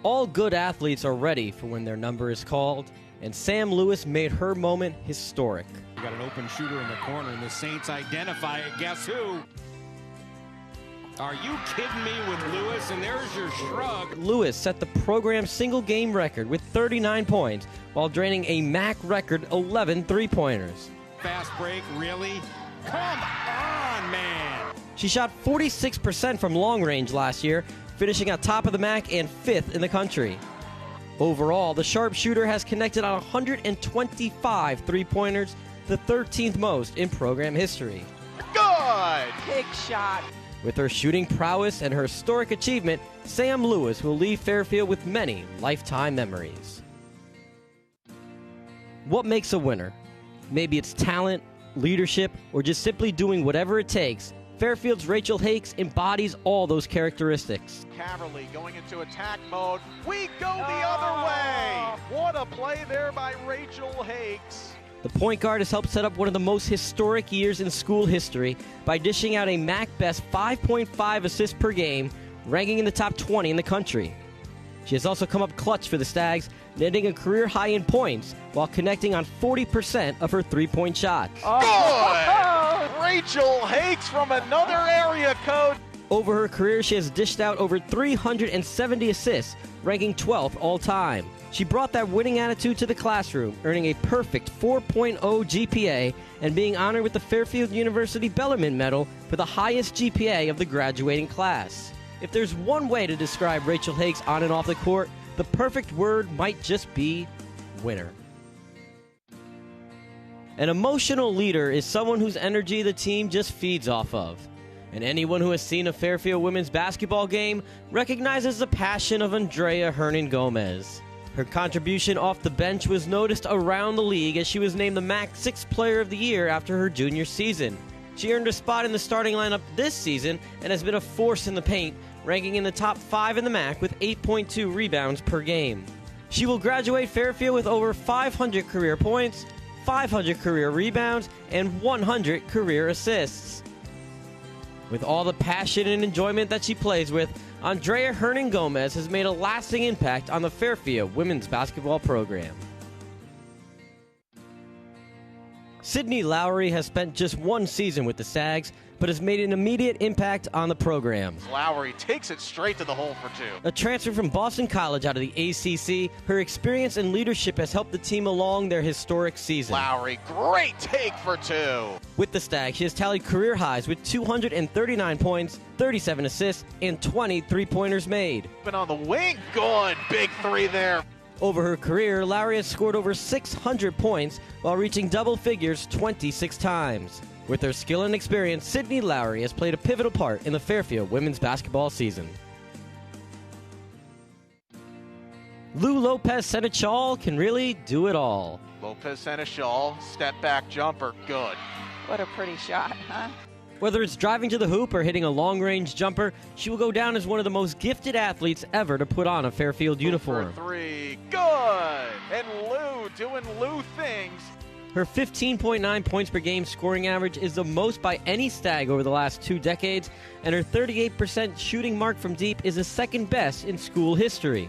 All good athletes are ready for when their number is called, and Sam Lewis made her moment historic. You got an open shooter in the corner, and the Saints identify it. Guess who? Are you kidding me with Lewis? And there's your shrug. Lewis set the program's single-game record with 39 points while draining a MAC record 11 three-pointers. Fast break, really? Come on, man! She shot 46% from long range last year, finishing on top of the MAC and 5th in the country. Overall, the sharpshooter has connected on 125 three-pointers, the 13th most in program history. Good! Big shot. With her shooting prowess and her historic achievement, Sam Lewis will leave Fairfield with many lifetime memories. What makes a winner? Maybe it's talent, leadership, or just simply doing whatever it takes. Fairfield's Rachel Hakes embodies all those characteristics. Caverly going into attack mode. We go the other way! What a play there by Rachel Hakes. The point guard has helped set up one of the most historic years in school history by dishing out a MAC best 5.5 assists per game, ranking in the top 20 in the country. She has also come up clutch for the Stags, netting a career high in points while connecting on 40% of her three-point shots. Good! Rachel Hakes from another area code. Over her career, she has dished out over 370 assists, ranking 12th all-time. She brought that winning attitude to the classroom, earning a perfect 4.0 GPA and being honored with the Fairfield University Bellarmine Medal for the highest GPA of the graduating class. If there's one way to describe Rachel Hakes on and off the court, the perfect word might just be winner. An emotional leader is someone whose energy the team just feeds off of. And anyone who has seen a Fairfield women's basketball game recognizes the passion of Andrea Hernan-Gomez. Her contribution off the bench was noticed around the league as she was named the MAC 6th Player of the Year after her junior season. She earned a spot in the starting lineup this season and has been a force in the paint, ranking in the top 5 in the MAC with 8.2 rebounds per game. She will graduate Fairfield with over 500 career points, 500 career rebounds, and 100 career assists. With all the passion and enjoyment that she plays with, Andrea Hernan-Gomez has made a lasting impact on the Fairfield women's basketball program. Sydney Lowry has spent just one season with the Stags, but has made an immediate impact on the program. Lowry takes it straight to the hole for two. A transfer from Boston College out of the ACC, her experience and leadership has helped the team along their historic season. Lowry, great take for two. With the Stags, she has tallied career highs with 239 points, 37 assists, and 20 three-pointers made. Been on the wing, good, big three there. Over her career, Lowry has scored over 600 points while reaching double figures 26 times. With her skill and experience, Sydney Lowry has played a pivotal part in the Fairfield women's basketball season. Lou Lopez Senechal can really do it all. Lopez Senechal, step back jumper, good. What a pretty shot, huh? Whether it's driving to the hoop or hitting a long-range jumper, she will go down as one of the most gifted athletes ever to put on a Fairfield uniform. For three, good. And Lou doing Lou things. Her 15.9 points per game scoring average is the most by any Stag over the last 2 decades, and her 38% shooting mark from deep is the second best in school history.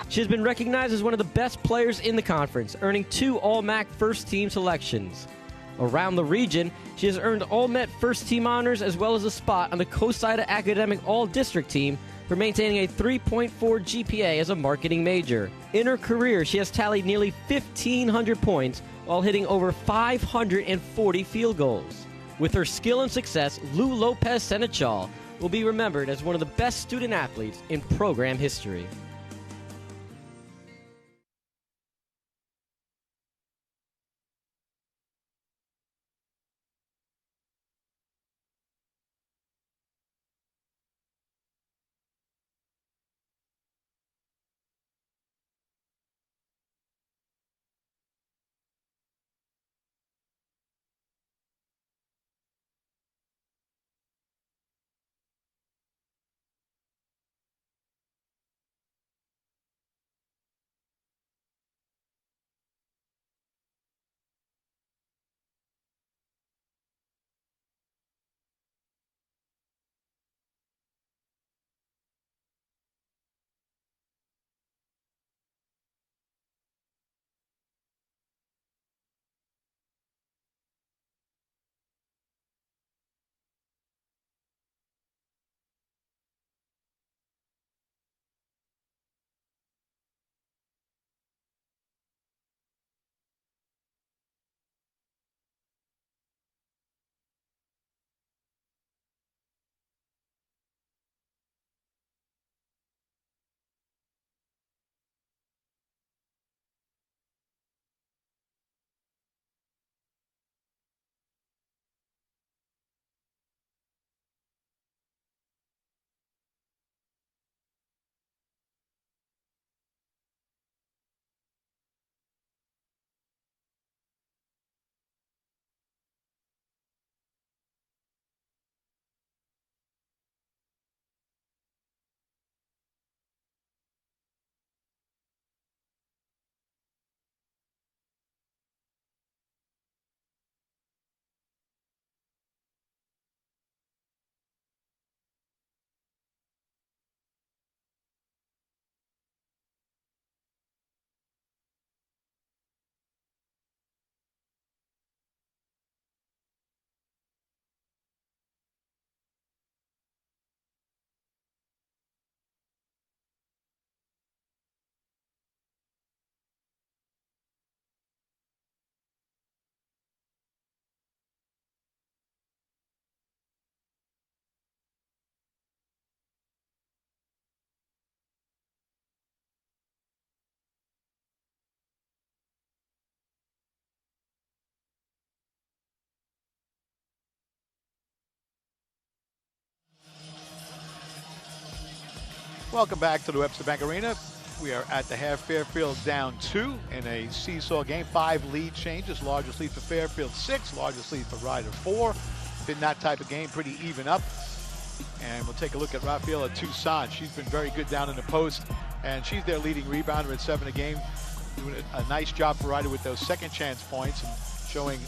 She has been recognized as one of the best players in the conference, earning 2 All-MAC first-team selections. Around the region, she has earned All-Met first-team honors as well as a spot on the COSIDA Academic All-District team for maintaining a 3.4 GPA as a marketing major. In her career, she has tallied nearly 1,500 points while hitting over 540 field goals. With her skill and success, Lou Lopez Senechal will be remembered as one of the best student athletes in program history. Welcome back to the Webster Bank Arena. We are at the half. Fairfield down 2 in a seesaw game. 5 lead changes. Largest lead for Fairfield, 6. Largest lead for Ryder, 4. Been that type of game, pretty even up. And we'll take a look at Rafaela Toussaint. She's been very good down in the post, and she's their leading rebounder at 7 a game. Doing a nice job for Ryder with those second chance points and showing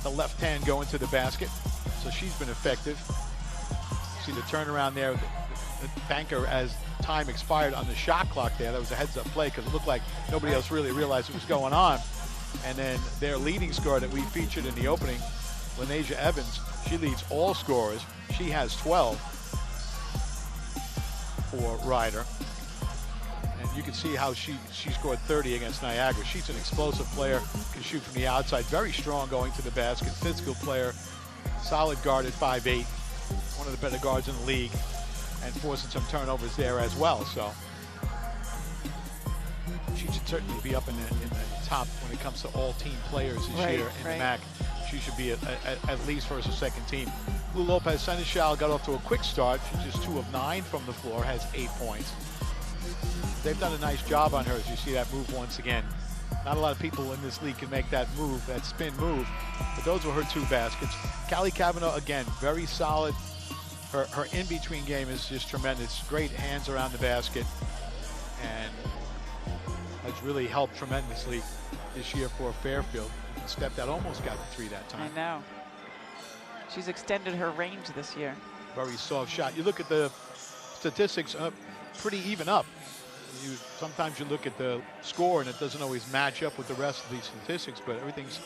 the left hand going to the basket. So she's been effective. See the turnaround there. The banker, as time expired on the shot clock there, that was a heads-up play because it looked like nobody else really realized what was going on. And then their leading scorer that we featured in the opening, Lanasia Evans, she leads all scorers. She has 12 for Ryder. And you can see how she scored 30 against Niagara. She's an explosive player, can shoot from the outside, very strong going to the basket, physical player, solid guard at 5'8", one of the better guards in the league, and forcing some turnovers there as well. So she should certainly be up in the top when it comes to all team players this year in the MAC. She should be at least first or second team. Lou Lopez Seneschal got off to a quick start. She's just 2 of 9 from the floor, has 8 points. They've done a nice job on her, as you see that move once again. Not a lot of people in this league can make that move, that spin move, but those were her 2 baskets. Callie Cavanaugh, again, very solid. Her in-between game is just tremendous. Great hands around the basket, and has really helped tremendously this year for Fairfield. Stepped out, almost got the 3 that time. I know. She's extended her range this year. Very soft shot. You look at the statistics, pretty even up. Sometimes you look at the score and it doesn't always match up with the rest of these statistics, but everything's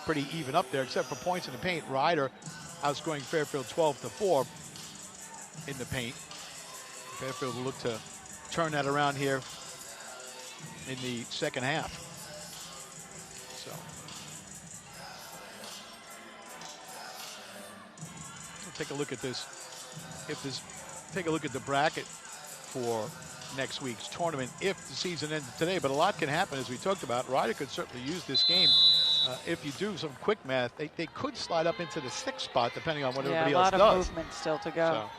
pretty even up there, except for points in the paint. Ryder outscoring Fairfield 12-4 in the paint. Fairfield will look to turn that around here in the second half. So we'll take a look at this. Take a look at the bracket for next week's tournament if the season ended today, but a lot can happen, as we talked about. Ryder could certainly use this game. If you do some quick math, they could slide up into the 6th spot, depending on what everybody else does. A lot of movement still to go. So,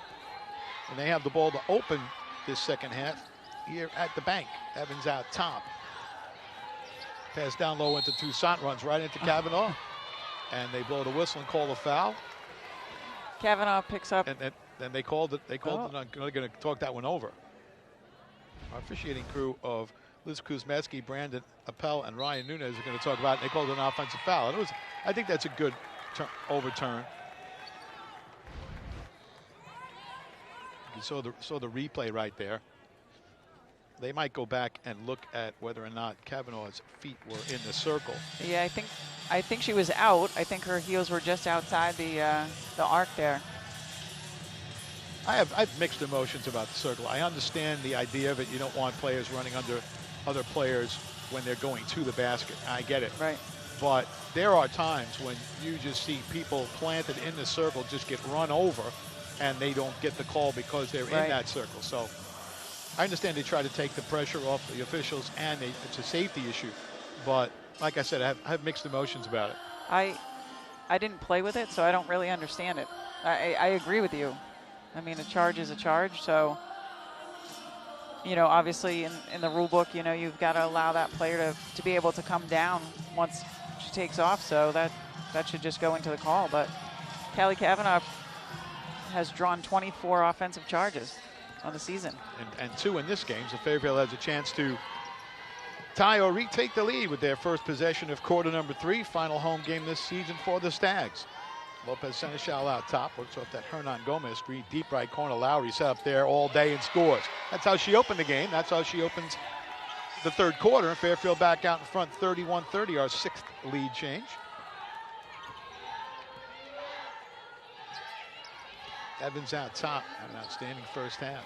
and they have the ball to open this second half here at the bank. Evans out top. Pass down low into Toussaint, runs right into Cavanaugh, and they blow the whistle and call the foul. Cavanaugh picks up. And then they called it. They called it. I'm going to talk that one over. Our officiating crew of Liz Kuzmeski, Brandon Appel, and Ryan Nunez are going to talk about it. They called it an offensive foul. And I think that's a good overturn. You saw the replay right there. They might go back and look at whether or not Cavanaugh's feet were in the circle. Yeah, I think she was out. I think her heels were just outside the arc there. I have mixed emotions about the circle. I understand the idea of it. You don't want players running under other players when they're going to the basket. I get it. Right. But there are times when you just see people planted in the circle just get run over, and they don't get the call because they're in that circle. So I understand they try to take the pressure off the officials, and it's a safety issue. But like I said, I have mixed emotions about it. I didn't play with it, so I don't really understand it. I agree with you. I mean, a charge is a charge, so, you know, obviously in the rule book, you know, you've got to allow that player to be able to come down once she takes off, so that should just go into the call. But Callie Cavanaugh has drawn 24 offensive charges on the season. And 2 in this game, so Fairfield has a chance to tie or retake the lead with their first possession of quarter number 3, final home game this season for the Stags. Lopez Seneschal out top, works off that Hernan Gomez screen, deep right corner. Lowry set up there all day and scores. That's how she opened the game. That's how she opens the third quarter. Fairfield back out in front, 31-30, our 6th lead change. Evans out top, had an outstanding first half.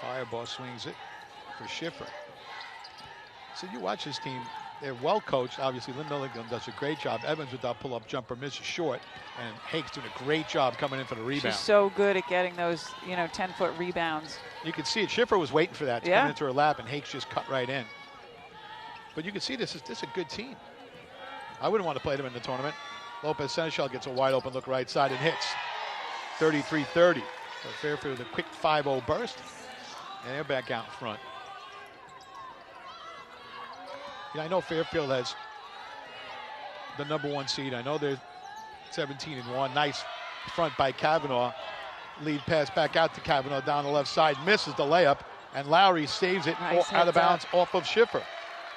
Fireball swings it for Schiffer. So you watch this team. They're well coached. Obviously, Lynn Milligan does a great job. Evans with that pull-up jumper misses short, and Hake's doing a great job coming in for the rebound. She's so good at getting those, 10-foot rebounds. You can see it. Schiffer was waiting for that to come into her lap, and Hake's just cut right in. But you can see this is a good team. I wouldn't want to play them in the tournament. Lopez Seneschal gets a wide open look right side and hits. 33-30. So Fairfield with a quick 5-0 burst, and they're back out in front. Yeah, I know Fairfield has the #1 seed. I know they're 17-1. Nice front by Kavanaugh. Lead pass back out to Kavanaugh down the left side. Misses the layup, and Lowry saves it Nice out of bounds off of Schiffer.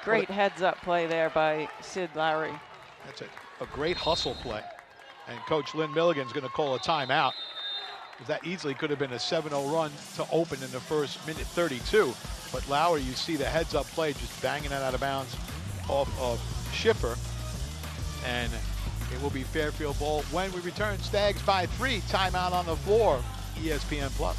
Great heads-up play there by Sid Lowry. That's a great hustle play. And Coach Lynn Milligan's going to call a timeout. That easily could have been a 7-0 run to open in the first minute 32. But Lowry, you see the heads-up play, just banging it out of bounds off of Schiffer. And it will be Fairfield ball when we return. Stags by 3. Timeout on the floor. ESPN Plus.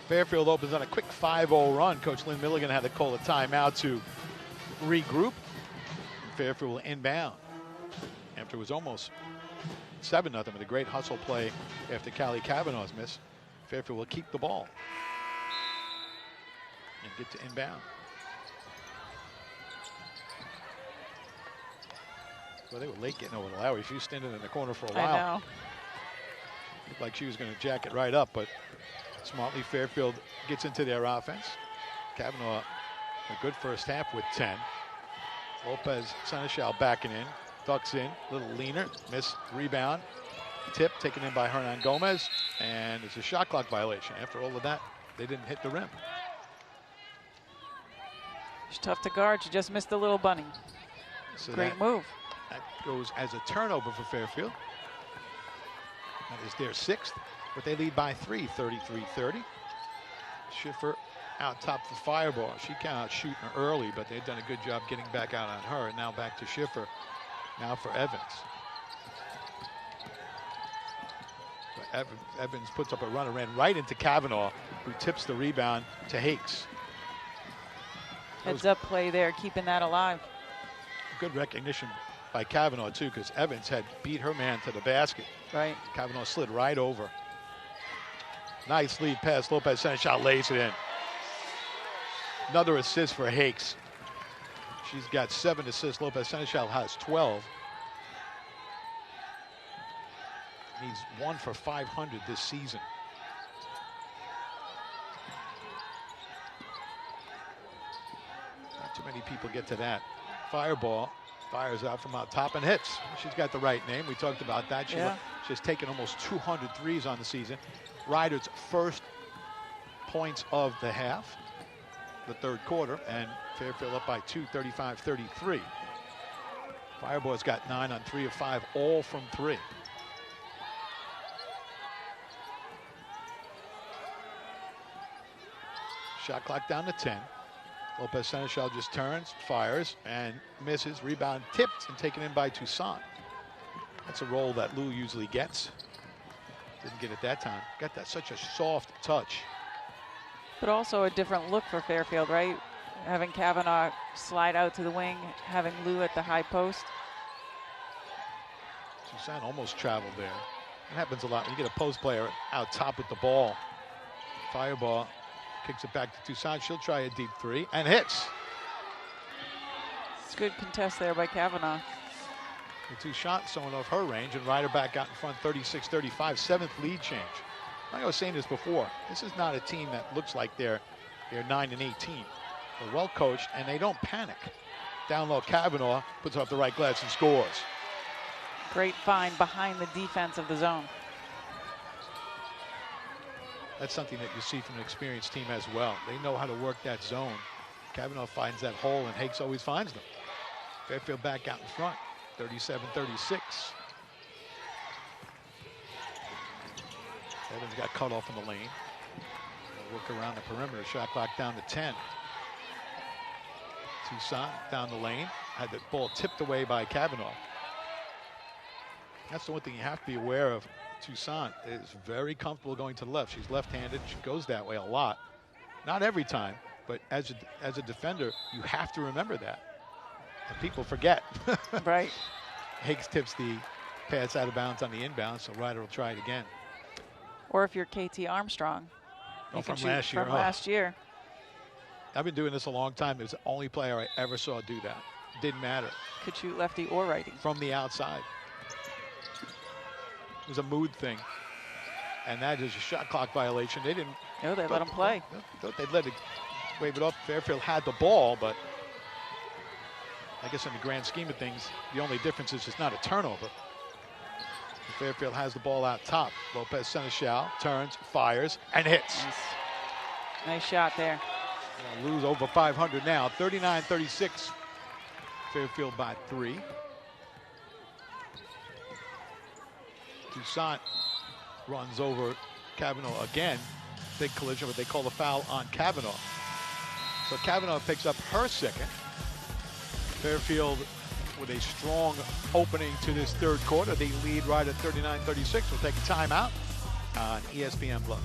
Fairfield opens on a quick 5-0 run. Coach Lynn Milligan had to call a timeout to regroup. Fairfield will inbound after it was almost 7-0 with a great hustle play after Callie Kavanaugh's miss. Fairfield will keep the ball and get to inbound. Well, they were late getting over to Lowry. She was standing in the corner for a while. I know. Looked like she was going to jack it right up, but smartly Fairfield gets into their offense. Kavanaugh, a good first half with 10. Lopez Seneschal backing in, ducks in, a little leaner, miss rebound. Tip taken in by Hernan Gomez, and it's a shot clock violation. After all of that, they didn't hit the rim. She's tough to guard. She just missed a little bunny. So Great move. That goes as a turnover for Fairfield. That is their 6th, but they lead by 3, 33-30. Schiffer out top for Fireball. She cannot shoot early, but they've done a good job getting back out on her. And now back to Schiffer. Now for Evans. But Evans puts up a run and ran right into Kavanaugh, who tips the rebound to Hakes. Heads up play there, keeping that alive. Good recognition by Kavanaugh, too, because Evans had beat her man to the basket. Right. Kavanaugh slid right over. Nice lead pass. Lopez Seneschal lays it in. Another assist for Hakes. She's got 7 assists. Lopez Seneschal has 12. Needs 1 for 500 this season. Not too many people get to that. Fireball fires out from out top and hits. She's got the right name. We talked about that. She's taken almost 200 threes on the season. Ryder's first points of the half, the third quarter, and Fairfield up by 2, 35-33. Fireball's got 9 on 3 of 5, all from 3. Shot clock down to 10. Lopez Seneschal just turns, fires, and misses. Rebound tipped and taken in by Toussaint. That's a roll that Lou usually gets. Didn't get it that time. Got that such a soft touch. But also a different look for Fairfield, right? Having Kavanaugh slide out to the wing, having Lou at the high post. Toussaint almost traveled there. It happens a lot when you get a post player out top with the ball. Fireball kicks it back to Toussaint. She'll try a deep 3 and hits. It's a good contest there by Kavanaugh. The 2 shots showing off her range, and Ryder back out in front 36-35, 7th lead change. Like I was saying this before, this is not a team that looks like they're 9-18. They're well coached and they don't panic. Down low, Kavanaugh puts off the right glass and scores. Great find behind the defense of the zone. That's something that you see from an experienced team as well. They know how to work that zone. Kavanaugh finds that hole and Hakes always finds them. Fairfield back out in front, 37-36. Evans got cut off in the lane. They'll work around the perimeter. Shot clock down to 10. Toussaint down the lane. Had the ball tipped away by Kavanaugh. That's the one thing you have to be aware of. Toussaint is very comfortable going to the left. She's left-handed. She goes that way a lot. Not every time, but as a defender, you have to remember that. And people forget. Right. Hakes tips the pass out of bounds on the inbound, so Ryder will try it again. Or if you're KT Armstrong, you can from shoot last year. from last year. I've been doing this a long time. It was the only player I ever saw do that. Didn't matter. Could shoot lefty or righty. From the outside. It was a mood thing. And that is a shot clock violation. They didn't. No, they let him play. Thought they'd let it wave it off. Fairfield had the ball, but I guess in the grand scheme of things, the only difference is it's not a turnover. Fairfield has the ball out top. Lopez Seneschal turns, fires, and hits. Nice shot there. Lose over 500 now. 39-36. Fairfield by 3. Toussaint runs over Kavanaugh again. Big collision, but they call the foul on Kavanaugh. So Kavanaugh picks up her second. Fairfield with a strong opening to this third quarter. They lead right at 39-36. We'll take a timeout on ESPN Plus.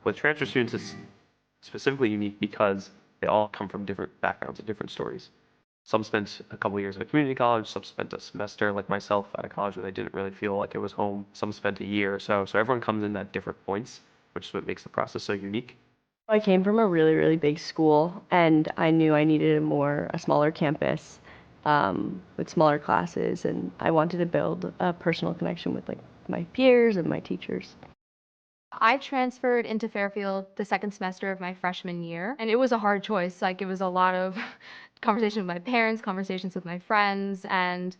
With transfer students, it's specifically unique because they all come from different backgrounds and different stories. Some spent a couple years at a community college, some spent a semester like myself at a college where they didn't really feel like it was home. Some spent a year or so. So everyone comes in at different points, which is what makes the process so unique. I came from a really, really big school, and I knew I needed a smaller campus with smaller classes, and I wanted to build a personal connection with my peers and my teachers. I transferred into Fairfield the second semester of my freshman year, and it was a hard choice. It was a lot of conversations with my parents, conversations with my friends, and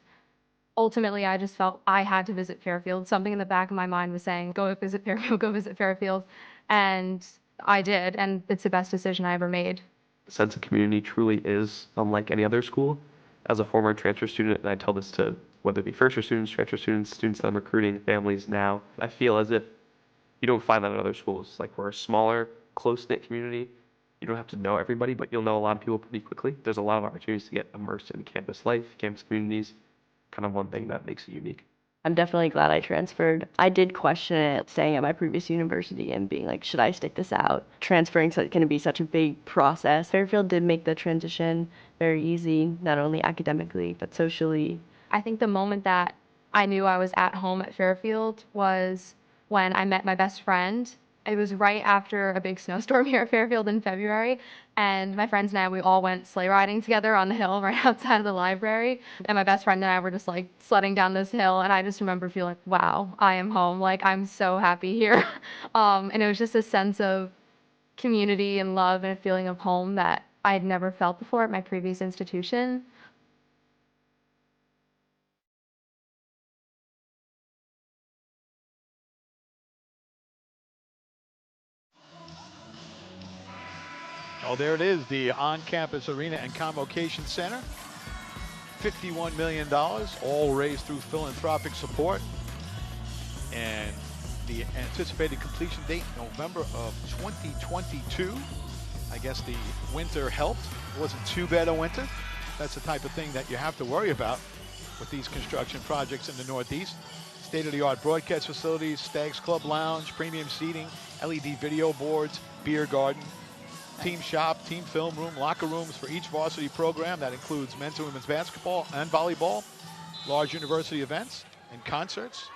ultimately I just felt I had to visit Fairfield. Something in the back of my mind was saying, go visit Fairfield, go visit Fairfield, and I did, and it's the best decision I ever made. The sense of community truly is unlike any other school. As a former transfer student, and I tell this to whether it be first-year students, transfer students, students that I'm recruiting, families now, I feel as if you don't find that in other schools. We're a smaller, close-knit community. You don't have to know everybody, but you'll know a lot of people pretty quickly. There's a lot of opportunities to get immersed in campus life, campus communities, kind of one thing that makes it unique. I'm definitely glad I transferred. I did question it, staying at my previous university and being like, should I stick this out? Transferring is going to be such a big process. Fairfield did make the transition very easy, not only academically, but socially. I think the moment that I knew I was at home at Fairfield was when I met my best friend. It was right after a big snowstorm here at Fairfield in February, and my friends and I, we all went sleigh riding together on the hill right outside of the library, and my best friend and I were just like sledding down this hill, and I just remember feeling, wow, I am home, like I'm so happy here. And it was just a sense of community and love and a feeling of home that I had never felt before at my previous institution. Oh, there it is, the on-campus arena and convocation center. $51 million, all raised through philanthropic support. And the anticipated completion date, November of 2022. I guess the winter helped. It wasn't too bad a winter. That's the type of thing that you have to worry about with these construction projects in the Northeast. State-of-the-art broadcast facilities, Stags Club Lounge, premium seating, LED video boards, beer garden, team shop, team film room, locker rooms for each varsity program. That includes men's and women's basketball and volleyball, large university events and concerts.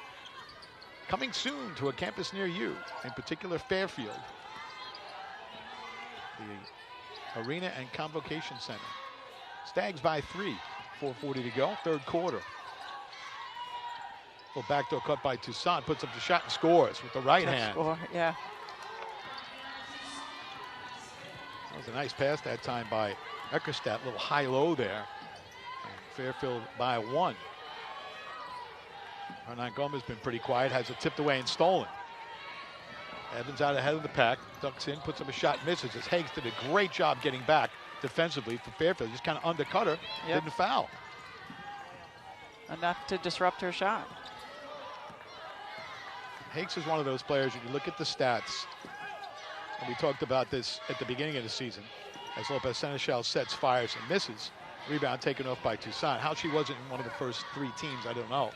Coming soon to a campus near you, in particular Fairfield. The arena and convocation center. Stags by 3, 4:40 to go, third quarter. Little backdoor cut by Toussaint, puts up the shot and scores with the right hand. Score, yeah. That was a nice pass that time by Eckerstedt, little high-low there. And Fairfield by 1. Hernan Gomez been pretty quiet, has it tipped away and stolen. Evans out ahead of the pack, ducks in, puts up a shot, misses. As Higgs did a great job getting back defensively for Fairfield. Just kind of undercut her, didn't foul. Enough to disrupt her shot. Higgs is one of those players, if you look at the stats, and we talked about this at the beginning of the season, as Lopez Seneschal sets, fires, and misses. Rebound taken off by Toussaint. How she wasn't in one of the first 3 teams, I don't know.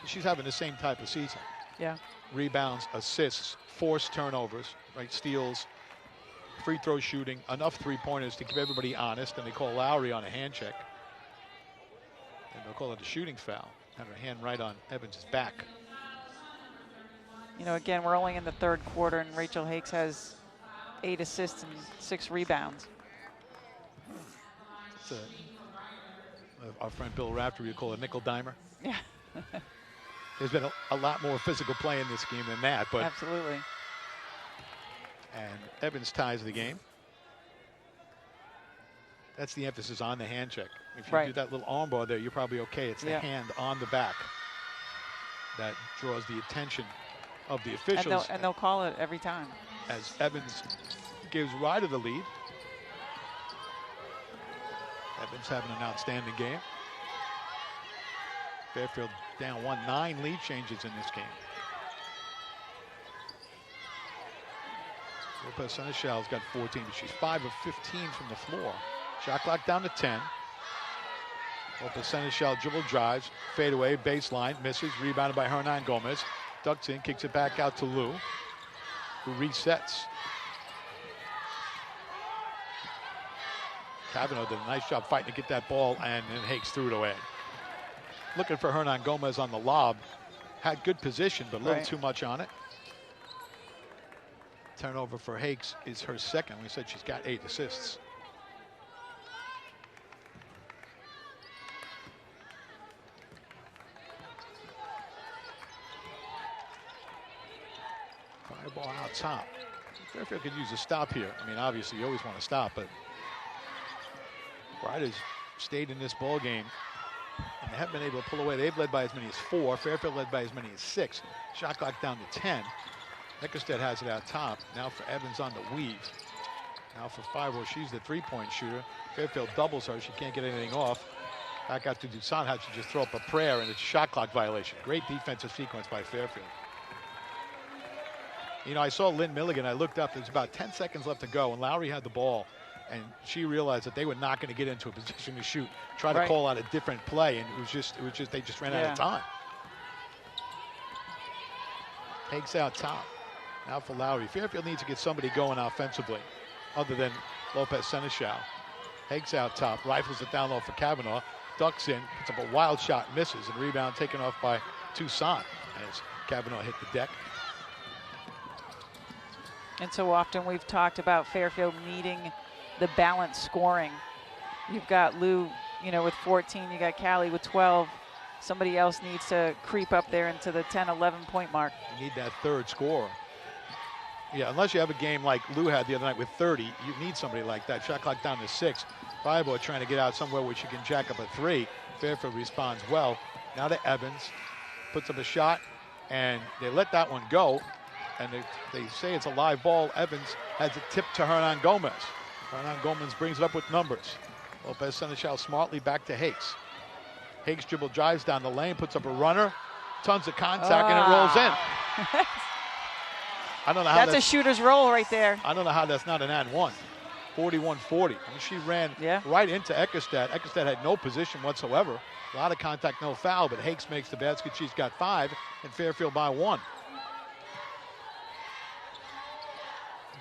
She's having the same type of season. Yeah. Rebounds, assists, forced turnovers, right? Steals, free throw shooting, enough 3-pointers to keep everybody honest, and they call Lowry on a hand check. And they'll call it a shooting foul. Had her hand right on Evans' back. You know, again, we're only in the third quarter, and Rachel Higgs has 8 assists and 6 rebounds. It's our friend Bill Raftery would call it a nickel dimer. Yeah. There's been a lot more physical play in this game than that, but absolutely. And Evans ties the game. That's the emphasis on the hand check. If you do that little arm bar there, you're probably okay. It's the hand on the back that draws the attention of the officials. And they'll call it every time. As Evans gives Ryder the lead. Evans having an outstanding game. Fairfield down 1, 9 lead changes in this game. Lopez Seneschal's got 14, but she's 5 of 15 from the floor. Shot clock down to 10. Lopez Seneschal dribble drives, fade away, baseline, misses, rebounded by Hernan Gomez. Ducks in, kicks it back out to Lou, who resets. Cavanaugh did a nice job fighting to get that ball, and then Higgs threw it away. Looking for Hernan Gomez on the lob. Had good position, but a little too much on it. Turnover for Higgs is her second. We said she's got 8 assists. Fireball out top. Fairfield could use a stop here. I mean, obviously you always want to stop, but Riders stayed in this ball game, and they haven't been able to pull away. They've led by as many as 4. Fairfield led by as many as 6. Shot clock down to 10. Eckerstedt has it out top. Now for Evans on the weave. Now for Fireball, she's the 3-point shooter. Fairfield doubles her. She can't get anything off. Back out to Toussaint, had to just throw up a prayer, and it's a shot clock violation. Great defensive sequence by Fairfield. You know, I saw Lynn Milligan. I looked up. There's about 10 seconds left to go, and Lowry had the ball, and she realized that they were not going to get into a position to shoot. Try to call out a different play, and it was just they just ran out of time. Takes out top. Now for Lowry. Fairfield needs to get somebody going offensively other than Lopez Seneschal. Hakes out top. Rifles it down low for Kavanaugh. Ducks in. Puts up a wild shot. Misses. And rebound taken off by Toussaint as Kavanaugh hit the deck. And so often we've talked about Fairfield needing the balanced scoring. You've got Lou, with 14. You got Callie with 12. Somebody else needs to creep up there into the 10, 11 point mark. You need that third scorer. Yeah, unless you have a game like Lou had the other night with 30, you need somebody like that. Shot clock down to 6. Fireball trying to get out somewhere where she can jack up a 3. Fairfield responds well. Now to Evans. Puts up a shot, and they let that one go. And they say it's a live ball. Evans has it tipped to Hernan Gomez. Hernan Gomez brings it up with numbers. Lopez Seneschal smartly back to Hakes. Hakes dribble drives down the lane, puts up a runner. Tons of contact, and it rolls in. I don't know how that's a shooter's roll right there. I don't know how that's not an and one. 41-40. I mean, she ran right into Eckerstedt. Eckerstedt had no position whatsoever. A lot of contact, no foul, but Hakes makes the basket. She's got 5, and Fairfield by 1.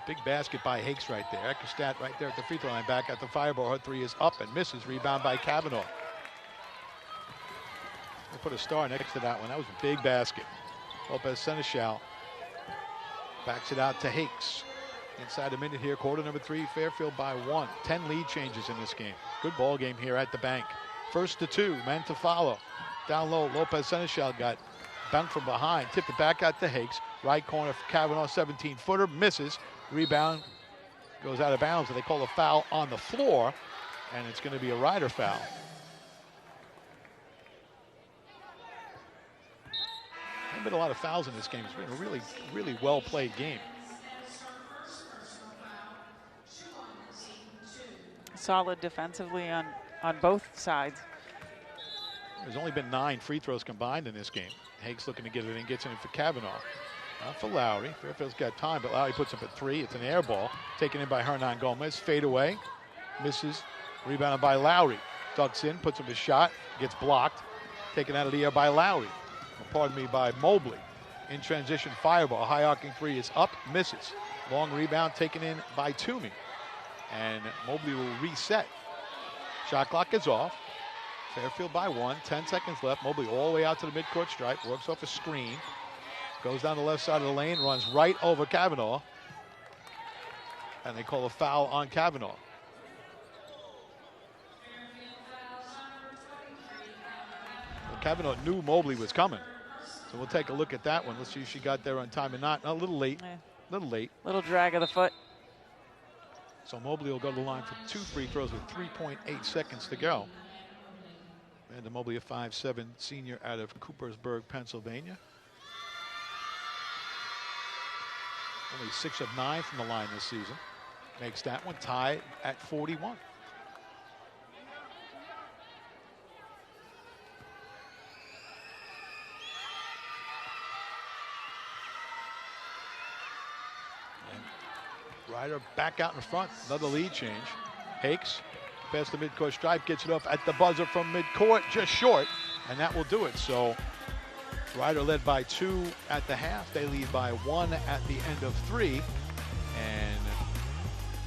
Big basket by Hakes right there. Eckerstedt right there at the free throw line, back at the fireball. Her 3 is up and misses. Rebound by Kavanaugh. They put a star next to that one. That was a big basket. Lopez Seneschal backs it out to Hakes. Inside a minute here, quarter number 3, Fairfield by 1. 10 lead changes in this game. Good ball game here at the bank. First to 2, men to follow. Down low, Lopez Seneschal got banked from behind. Tipped it back out to Hakes. Right corner for Kavanaugh, 17-footer, misses. Rebound goes out of bounds, and they call a foul on the floor, and it's going to be a Ryder foul. There's been a lot of fouls in this game. It's been a really, really well-played game. Solid defensively on both sides. There's only been 9 free throws combined in this game. Hakes looking to get it in, gets it in for Kavanaugh. Not for Lowry. Fairfield's got time, but Lowry puts up a 3. It's an air ball. Taken in by Hernan Gomez. Fade away. Misses. Rebounded by Lowry. Ducks in, puts up a shot. Gets blocked. Taken out of the air by Lowry. By Mobley. In transition, fireball. High arcing 3 is up. Misses. Long rebound taken in by Toomey. And Mobley will reset. Shot clock is off. Fairfield by 1. 10 seconds left. Mobley all the way out to the midcourt stripe. Works off a screen. Goes down the left side of the lane, runs right over Kavanaugh. And they call a foul on Kavanaugh. Well, Kavanaugh knew Mobley was coming. So we'll take a look at that one. Let's see if she got there on time or not. A little late. Little drag of the foot. So Mobley will go to the line for 2 free throws with 3.8 seconds to go. And the Mobley, a 5'7" senior out of Coopersburg, Pennsylvania. Only 6 of 9 from the line this season. Makes that one tied at 41. And Ryder back out in front. Another lead change. Hakes past the midcourt stripe, gets it off at the buzzer from midcourt, just short, and that will do it. So Ryder led by 2 at the half. They lead by 1 at the end of 3. And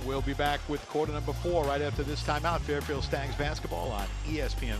we'll be back with quarter number 4 right after this timeout. Fairfield Stags basketball on ESPN+.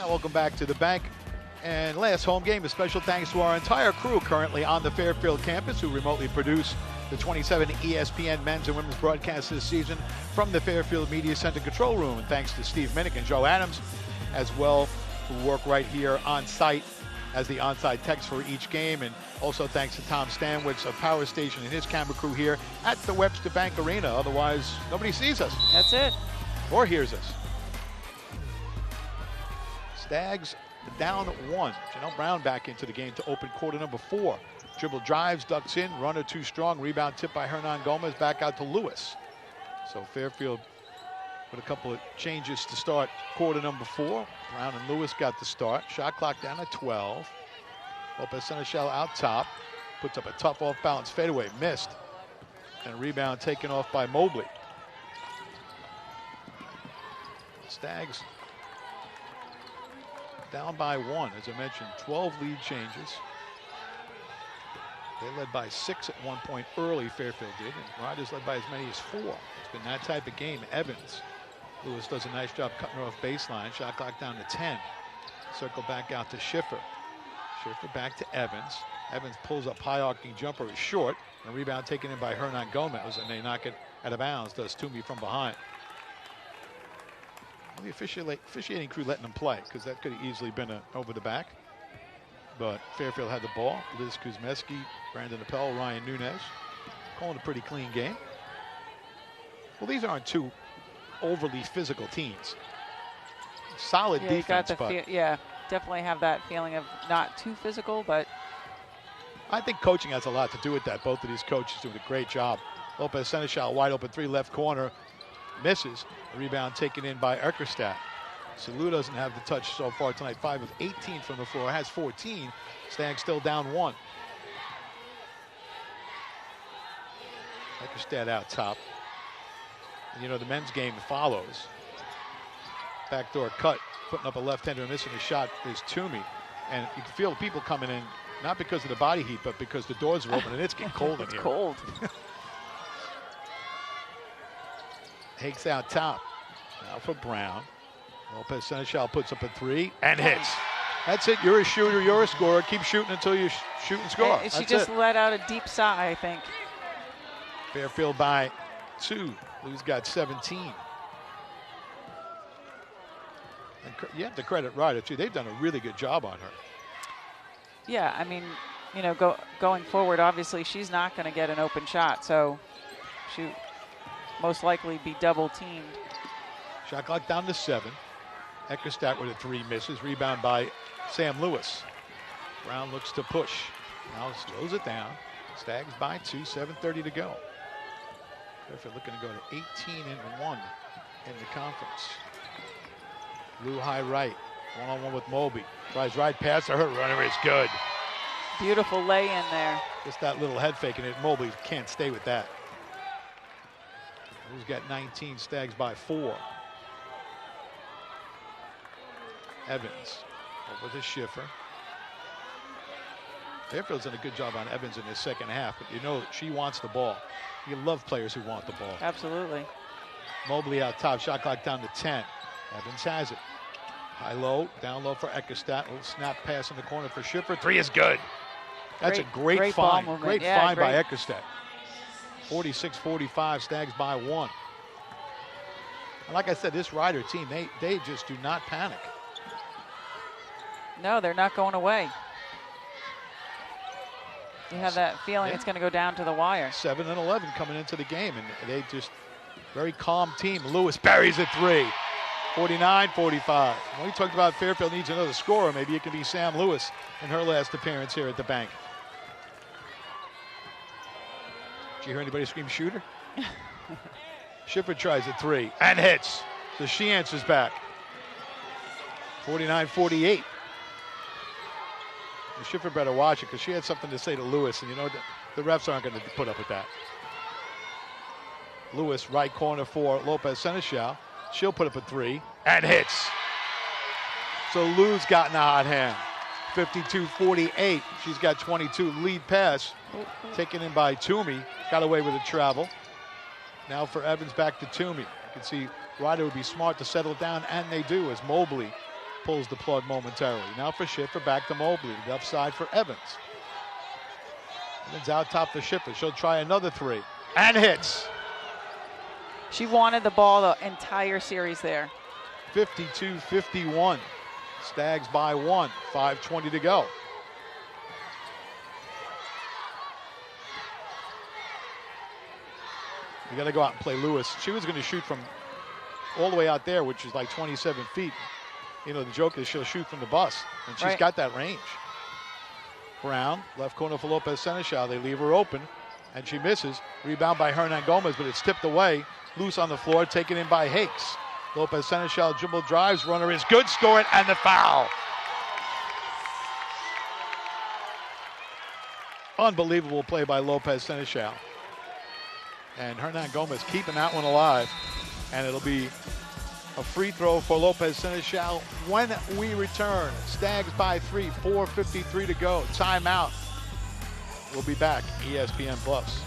Welcome back to the bank. And last home game, a special thanks to our entire crew currently on the Fairfield campus who remotely produce the 27 ESPN men's and women's broadcasts this season from the Fairfield Media Center control room. And thanks to Steve Minnick and Joe Adams as well, who work right here on site as the on-site techs for each game. And also thanks to Tom Stanwitz of Power Station and his camera crew here at the Webster Bank Arena. Otherwise, nobody sees us. That's it. Or hears us. Stags down 1. Janelle Brown back into the game to open quarter number 4. Dribble drives, ducks in, runner too strong, rebound tipped by Hernan Gomez, back out to Lewis. So Fairfield with a couple of changes to start quarter number 4. Brown and Lewis got the start. Shot clock down at 12. Lopez Seneschal out top, puts up a tough off-balance fadeaway, missed. And a rebound taken off by Mobley. Stags down by 1, as I mentioned, 12 lead changes. They led by 6 at one point early, Fairfield did, and Riders led by as many as 4. It's been that type of game. Evans. Lewis does a nice job cutting her off baseline. Shot clock down to 10. Circle back out to Schiffer. Schiffer back to Evans. Evans pulls up high-arcing jumper, is short. And a rebound taken in by Hernan Gomez, and they knock it out of bounds. Does Toomey from behind. The officiating crew letting them play, because that could have easily been over the back. But Fairfield had the ball. Liz Kuzmeski, Brandon Appel, Ryan Nunez. Calling a pretty clean game. Well, these aren't two overly physical teams. Solid defense, but yeah, definitely have that feeling of not too physical, but I think coaching has a lot to do with that. Both of these coaches doing a great job. Lopez Seneschal, wide open 3 left corner, misses. A rebound taken in by Eckerstadt. Salou doesn't have the touch so far tonight. 5 of 18 from the floor, has 14. Stags still down 1. Eckerstadt out top. And you know, the men's game follows. Backdoor cut, putting up a left-hander, missing a shot is Toomey. And you can feel the people coming in, not because of the body heat, but because the doors are open and it's getting cold in here. It's cold. Hakes out top. Now for Brown. Lopez Seneschal puts up a 3 and hits. That's it. You're a shooter. You're a scorer. Keep shooting until you shoot and score. She just let out a deep sigh, I think. Fairfield by 2. Lou's got 17. And you have to credit Ryder, too. They've done a really good job on her. Yeah, I mean, you know, going forward, obviously she's not going to get an open shot, so she most likely be double teamed. Shot clock down to 7. Eckerstadt with a 3 misses. Rebound by Sam Lewis. Brown looks to push. Now slows it down. Stags by 2, 7:30 to go. Fairfield looking to go to 18-1 in the conference. Lou high right. One-on-one with Mobley. Tries right past her. Her runner is good. Beautiful lay in there. Just that little head fake, and Mobley can't stay with that. Lou's got 19. Stags by 4. Evans over to Schiffer. Fairfield's done a good job on Evans in his second half, but you know she wants the ball. You love players who want the ball. Absolutely. Mobley out top, shot clock down to 10. Evans has it. High low, down low for Eckerstadt. Little snap pass in the corner for Schiffer. 3 is good. That's a great find. Great find by Eckerstadt. 46-45, Stags by 1. And like I said, this Ryder team, they just do not panic. No, they're not going away. You have that feeling it's going to go down to the wire. 7-11 coming into the game, and they just very calm team. Lewis buries a 3. 49-45. When we talked about Fairfield needs another scorer, maybe it can be Sam Lewis in her last appearance here at the bank. Did you hear anybody scream shooter? Schiffer tries a 3 and hits. So she answers back. 49-48. Schiffer better watch it because she had something to say to Lewis, and you know the refs aren't going to put up with that. Lewis, right corner for Lopez Seneschal. She'll put up a 3 and hits. So Lou's gotten a hot hand. 52-48. She's got 22. Lead pass taken in by Toomey. Got away with a travel. Now for Evans, back to Toomey. You can see Ryder would be smart to settle it down, and they do, as Mobley pulls the plug momentarily. Now for Schiffer, back to Mobley. Left side for Evans. Evans out top for Schiffer. She'll try another three. And hits. She wanted the ball the entire series there. 52-51. Stags by 1. 5:20 to go. You got to go out and play Lewis. She was going to shoot from all the way out there, which is like 27 feet. You know, the joke is she'll shoot from the bus, and she's got that range. Brown, left corner for Lopez Seneschal. They leave her open, and she misses. Rebound by Hernan Gomez, but it's tipped away. Loose on the floor, taken in by Hakes. Lopez Seneschal dribble drives, runner is good, score it, and the foul. Unbelievable play by Lopez Seneschal. And Hernan Gomez keeping that one alive. And it'll be a free throw for Lopez Seneschal when we return. Stags by 3, 4:53 to go. Timeout. We'll be back, ESPN Plus.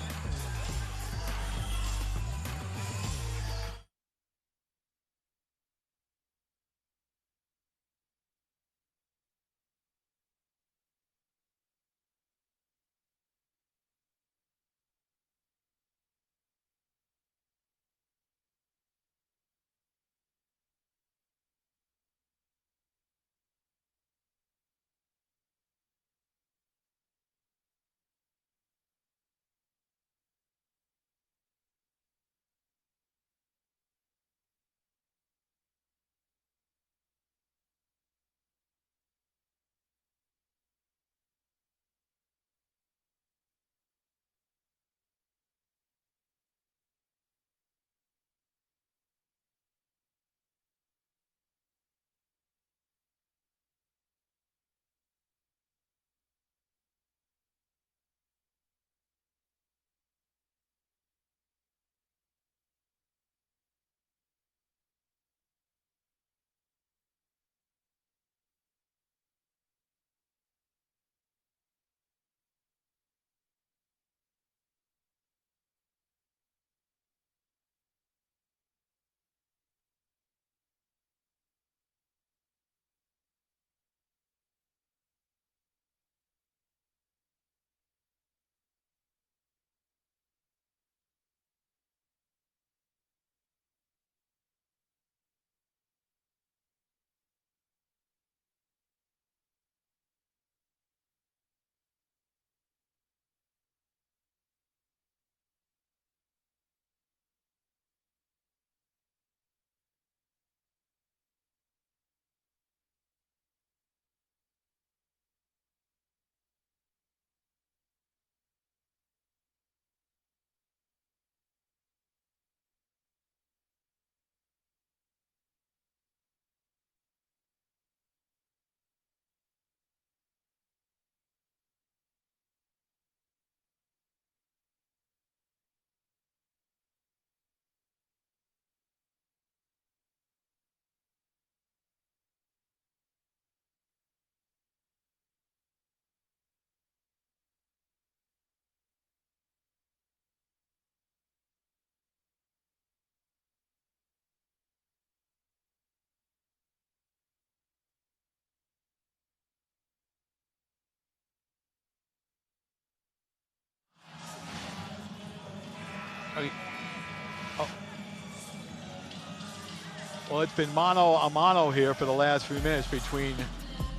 Well, it's been mano a mano here for the last few minutes between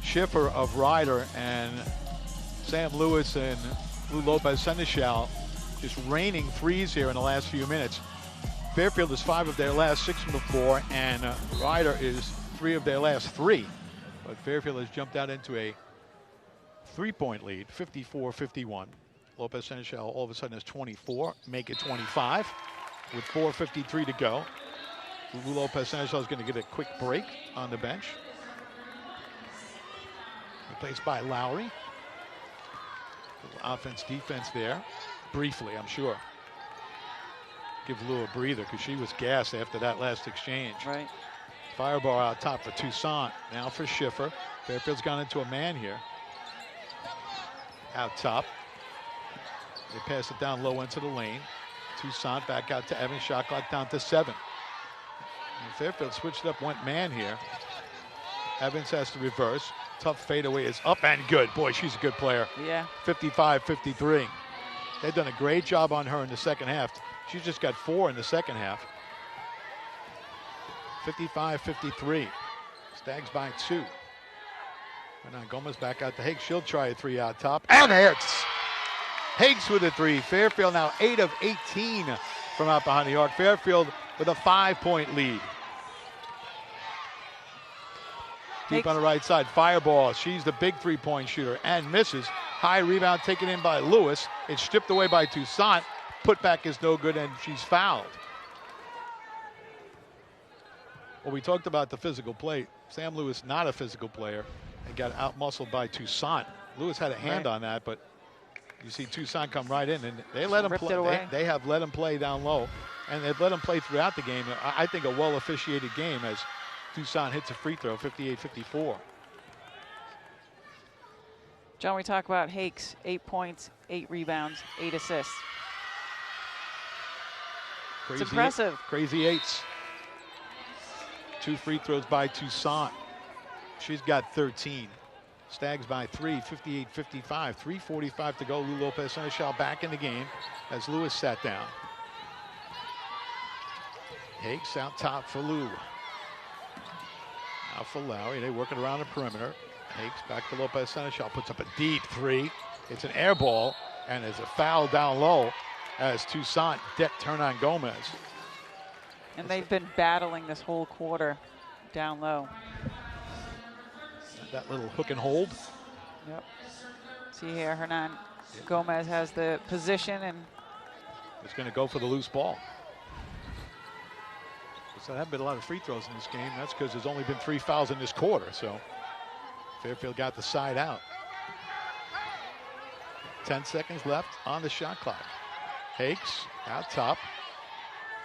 Schiffer of Ryder and Sam Lewis and Lou Lopez Seneschal, just raining threes here in the last few minutes. Fairfield is 5 of their last 6 from the floor, and Ryder is 3 of their last 3. But Fairfield has jumped out into a 3-point lead, 54-51. Lopez Seneschal all of a sudden has 24, make it 25 with 4:53 to go. Lou Lopez Seneschal is going to get a quick break on the bench. Replaced by Lowry. Offense, defense there. Briefly, I'm sure. Give Lou a breather because she was gassed after that last exchange. Right. Fireball out top for Toussaint. Now for Schiffer. Fairfield's gone into a man here. Out top. They pass it down low into the lane. Toussaint back out to Evans. Shot clock down to 7. And Fairfield switched up, went man here. Evans has to reverse. Tough fadeaway is up and good. Boy, she's a good player. Yeah. 55-53. They've done a great job on her in the second half. She's just got 4 in the second half. 55-53. Stags by 2. Hernan Gomez back out to Higgs. She'll try a 3 out top. And hits! Higgs with a 3. Fairfield now 8 of 18 from out behind the arc. Fairfield with a 5-point lead. Deep on the right side. Fireball. She's the big 3-point shooter and misses. High rebound taken in by Lewis. It's stripped away by Toussaint. Putback is no good, and she's fouled. Well, we talked about the physical play. Sam Lewis, not a physical player, and got out-muscled by Toussaint. Lewis had a hand on that, but you see Toussaint come right in, and they let him play. They have let him play down low, and they've let him play throughout the game. I think a well-officiated game as Toussaint hits a free throw, 58-54. John, we talk about Hakes, 8 points, 8 rebounds, 8 assists. Crazy, it's impressive. Crazy 8s. 2 free throws by Toussaint. She's got 13. Stags by 3, 58-55. 3:45 to go. Lou Lopez Seneschal back in the game as Lewis sat down. Hakes out top for Lou. Now for Lowry. They working around the perimeter. Hakes back to Lopez Seneschal. Puts up a deep 3. It's an air ball, and there's a foul down low as Toussaint decked Hernan Gomez. And they've been battling this whole quarter down low. That little hook and hold. Yep. See here, Hernan Gomez has the position and is going to go for the loose ball. So there have been a lot of free throws in this game. That's because there's only been 3 fouls in this quarter. So Fairfield got the side out. 10 seconds left on the shot clock. Hakes out top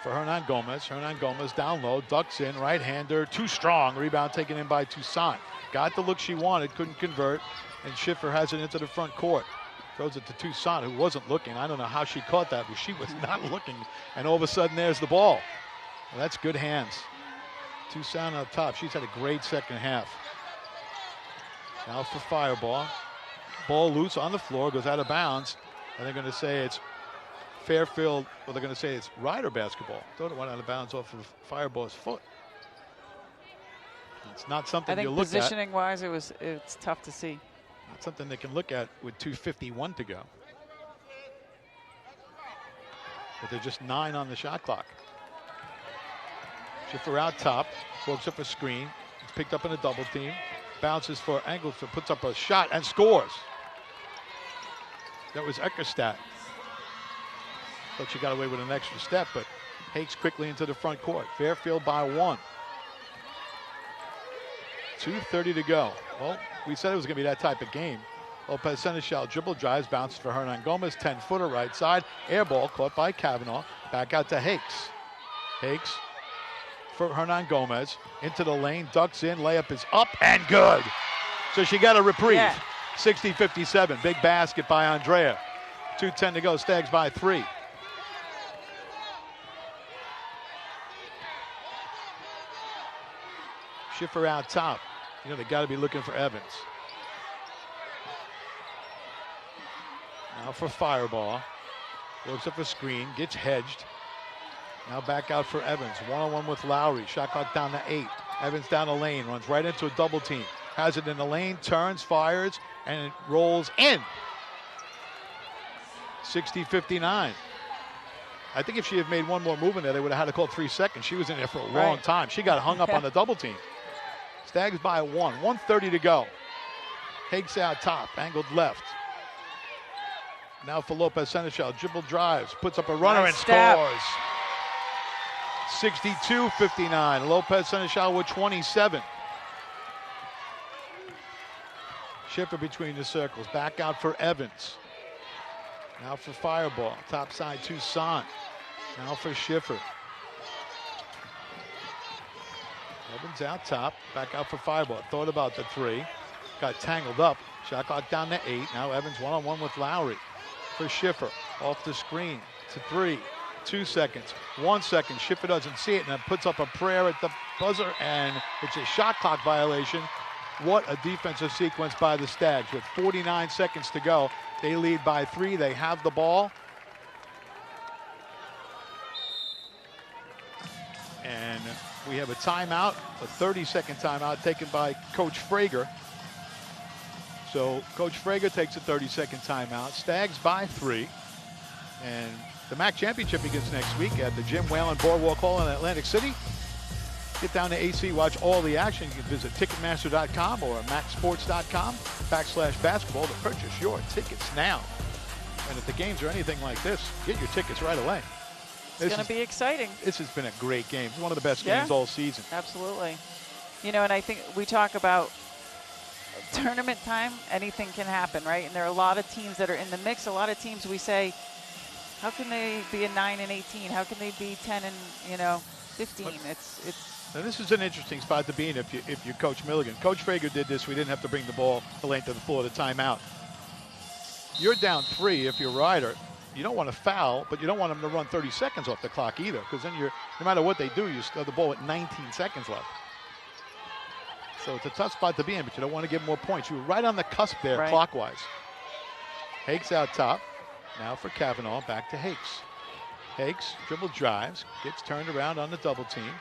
for Hernan Gomez. Hernan Gomez down low, ducks in, right-hander, too strong. Rebound taken in by Toussaint. Got the look she wanted, couldn't convert, and Schiffer has it into the front court. Throws it to Toussaint, who wasn't looking. I don't know how she caught that, but she was not looking. And all of a sudden, there's the ball. Well, that's good hands. Toussaint up top. She's had a great second half. Now for Fireball. Ball loose on the floor, goes out of bounds. And they're going to say it's Fairfield, well, they're going to say it's Rider basketball. Thought it went out of bounds off of Fireball's foot. It's not something you look at. Positioning-wise, it's tough to see. Not something they can look at with 2:51 to go. But they're just 9 on the shot clock. Schiffer out top, works up a screen. It's picked up in a double team. Bounces for Engelson, puts up a shot and scores. That was Eckerstadt. Thought she got away with an extra step, but Hakes quickly into the front court. Fairfield by 1. 2:30 to go. Well, we said it was going to be that type of game. Lopez Seneschal dribble drives, bounces for Hernan Gomez, 10-footer right side. Air ball caught by Kavanaugh. Back out to Hakes. Hakes for Hernan Gomez. Into the lane, ducks in, layup is up and good. So she got a reprieve. Yeah. 60-57. Big basket by Andrea. 2:10 to go. Stags by 3. Schiffer out top. You know, they got to be looking for Evans. Now for Fireball. Looks up a screen, gets hedged. Now back out for Evans. One-on-one with Lowry. Shot clock down to 8. Evans down the lane, runs right into a double team. Has it in the lane, turns, fires, and it rolls in. 60-59. I think if she had made one more move in there, they would have had to call 3 seconds. She was in there for a long time. She got hung up on the double team. Stags by 1. 1:30 to go. Hakes out top, angled left. Now for Lopez Seneschal. Dribble drives, puts up a runner and scores. 62-59. Lopez Seneschal with 27. Schiffer between the circles. Back out for Evans. Now for Fireball. Top side Toussaint. Now for Schiffer. Evans out top. Back out for Fireball. Thought about the 3. Got tangled up. Shot clock down to 8. Now Evans one-on-one with Lowry. For Schiffer. Off the screen to 3. 2 seconds. 1 second. Schiffer doesn't see it and then puts up a prayer at the buzzer, and it's a shot clock violation What a defensive sequence by the Stags. With 49 seconds to go, they lead by 3. They have the ball. And we have a timeout, a 30-second timeout taken by Coach Frager. So Coach Frager takes a 30-second timeout. Stags by 3. And the MAC Championship begins next week at the Jim Whalen Boardwalk Hall in Atlantic City. Get down to AC, watch all the action. You can visit Ticketmaster.com or MacSports.com/basketball to purchase your tickets now. And if the games are anything like this, get your tickets right away. It's going to be exciting. This has been a great game. It's one of the best games all season. Absolutely. You know, and I think we talk about tournament time, anything can happen, right? And there are a lot of teams that are in the mix. A lot of teams we say, how can they be a 9-18? How can they be 10 and 15? Now this is an interesting spot to be in if you're Coach Milligan. Coach Frager did this. We didn't have to bring the ball the length of the floor to timeout. You're down 3 if you're Ryder. You don't want to foul, but you don't want them to run 30 seconds off the clock either, because then no matter what they do, you still have the ball with 19 seconds left. So it's a tough spot to be in, but you don't want to give more points. You were right on the cusp there, clockwise. Hakes out top. Now for Kavanaugh, back to Hakes. Hakes dribble drives, gets turned around on the double team.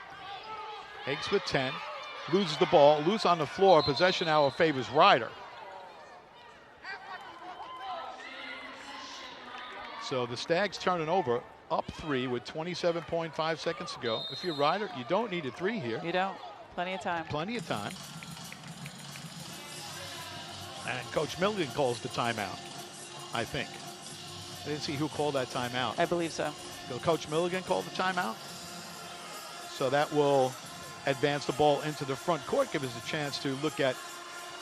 Hakes with 10, loses the ball, loose on the floor. Possession now favors Ryder. So the Stags turning over, up 3 with 27.5 seconds to go. If you're Ryder, you don't need a 3 here. You don't. Plenty of time. Plenty of time. And Coach Milligan calls the timeout, I think. I didn't see who called that timeout. I believe so. So Coach Milligan called the timeout. So that will advance the ball into the front court, give us a chance to look at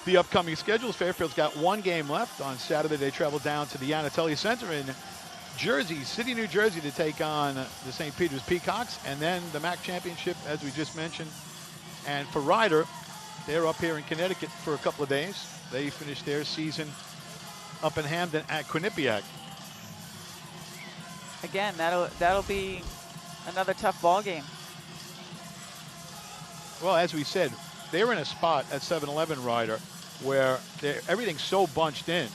the upcoming schedules. Fairfield's got 1 game left. On Saturday, they travel down to the Yanatelli Center in Jersey City, New Jersey, to take on the St. Peter's Peacocks, and then the MAC Championship, as we just mentioned. And for Ryder, they're up here in Connecticut for a couple of days. They finished their season up in Hamden at Quinnipiac. Again, that'll be another tough ball game. Well, as we said, they're in a spot at 7-Eleven, Ryder, where everything's so bunched in,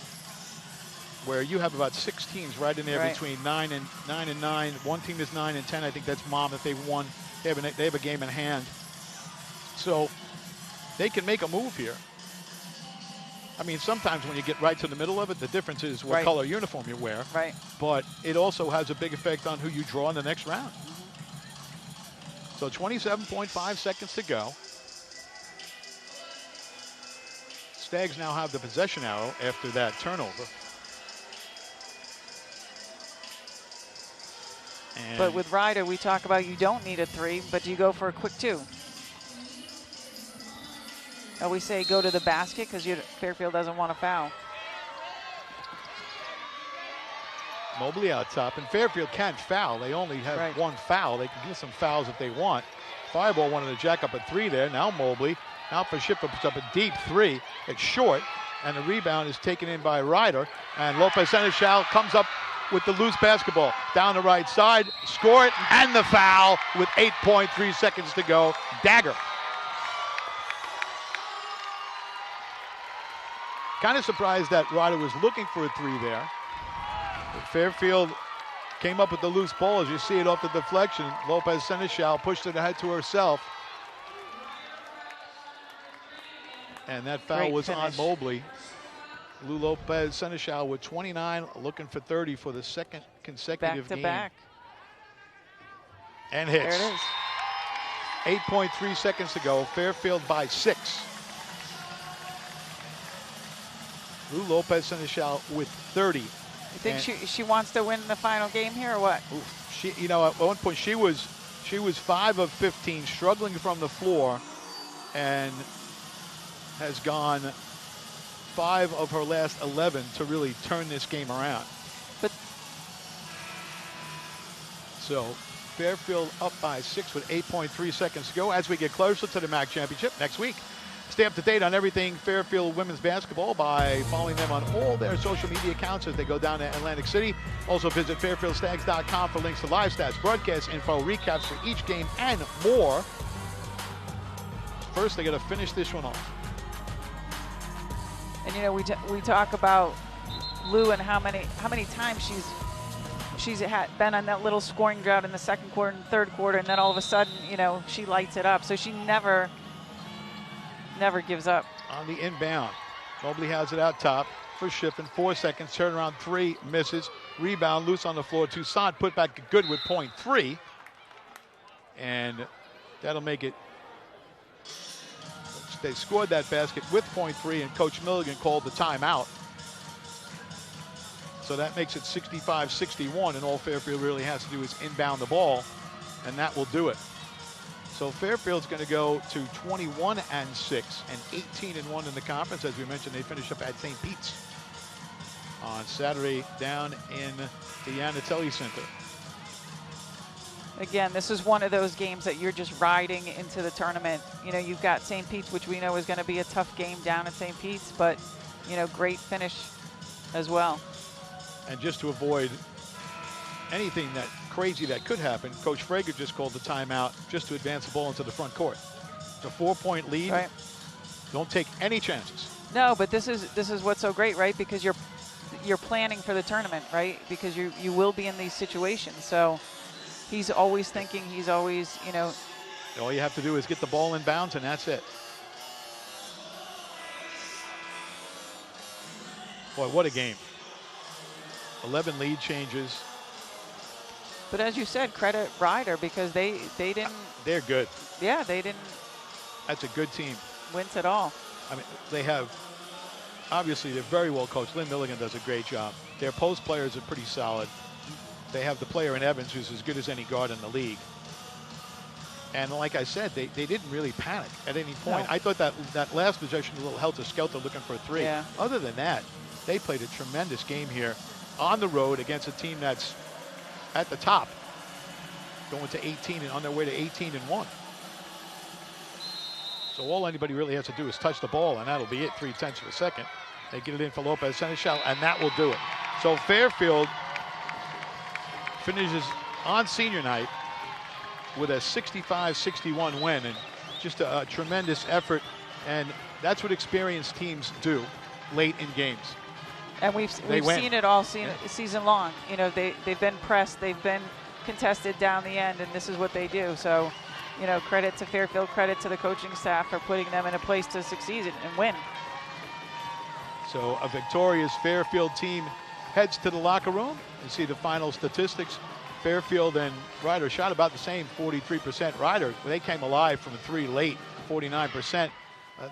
where you have about 6 teams right in there between 9 and 9. One team is 9 and 10. I think that's Mom if they've won. They have a game in hand. So they can make a move here. I mean, sometimes when you get right to the middle of it, the difference is what color uniform you wear. Right. But it also has a big effect on who you draw in the next round. So 27.5 seconds to go. Stags now have the possession arrow after that turnover. But with Ryder, we talk about you don't need a 3, but you go for a quick 2. We say go to the basket because Fairfield doesn't want to foul. Mobley out top, and Fairfield can't foul. They only have 1 foul. They can get some fouls if they want. Fireball wanted to jack up a 3 there. Now Mobley. Now for Schiffer puts up a deep 3. It's short, and the rebound is taken in by Ryder. And Lopez Seneschal comes up with the loose basketball. Down the right side, score it, and the foul with 8.3 seconds to go. Dagger. Kind of surprised that Ryder was looking for a 3 there. But Fairfield came up with the loose ball. As you see it off the deflection, Lopez Seneschal pushed it ahead to herself. And that foul was on Mobley. Lou Lopez Seneschal with 29, looking for 30 for the second consecutive game. Back. And hits. There it is. 8.3 seconds to go. Fairfield by 6. Lou Lopez Seneschal with 30. You think she wants to win the final game here or what? She, at one point she was 5 of 15, struggling from the floor, and has gone 5 of her last 11 to really turn this game around. So Fairfield up by 6 with 8.3 seconds to go as we get closer to the MAC Championship next week. Stay up to date on everything Fairfield women's basketball by following them on all their social media accounts as they go down to Atlantic City. Also visit fairfieldstags.com for links to live stats, broadcast info, recaps for each game, and more. First, they got to finish this one off. And you know, we talk about Lou and how many times she's been on that little scoring drought in the second quarter and third quarter, and then all of a sudden, you know, she lights it up. So she never gives up. On the inbound, Mobley has it out top for Shippen. 4 seconds, turnaround 3, misses. Rebound, loose on the floor. Toussaint put back good with point 3. And that'll make it. They scored that basket with point 3, and Coach Milligan called the timeout. So that makes it 65-61, and all Fairfield really has to do is inbound the ball, and that will do it. So Fairfield's going to go to 21-6 and 18-1 in the conference. As we mentioned, they finish up at St. Pete's on Saturday down in the Yanatelli Center. Again, this is one of those games that you're just riding into the tournament. You know, you've got St. Pete's, which we know is going to be a tough game down at St. Pete's, but, you know, great finish as well. And just to avoid anything that crazy that could happen, Coach Frager just called the timeout just to advance the ball into the front court. It's a 4-point lead. Right. Don't take any chances. No, but this is what's so great, right? Because you're planning for the tournament, right? Because you will be in these situations. So he's always thinking, he's always, you know. All you have to do is get the ball in bounds, and that's it. Boy, what a game. 11 lead changes. But as you said, credit Ryder, because they didn't. They're good. Yeah, they didn't. That's a good team. Wince at all. I mean, they have, obviously, they're very well coached. Lynn Milligan does a great job. Their post players are pretty solid. They have the player in Evans who's as good as any guard in the league. And like I said, they didn't really panic at any point. No. I thought that last possession, a little helter-skelter looking for a 3. Yeah. Other than that, they played a tremendous game here on the road against a team that's at the top, going to 18 and on their way to 18-1. So all anybody really has to do is touch the ball, and that'll be it. 3/10 of a second. They get it in for Lopez Seneschal, and that will do it. So Fairfield finishes on senior night with a 65-61 win, and just a tremendous effort. And that's what experienced teams do late in games. And we've seen it all season long. You know, they've been pressed, they've been contested down the end, and this is what they do. So, you know, credit to Fairfield, credit to the coaching staff for putting them in a place to succeed and win. So a victorious Fairfield team heads to the locker room. You see the final statistics. Fairfield and Ryder shot about the same, 43%. Ryder, they came alive from 3 late, 49%.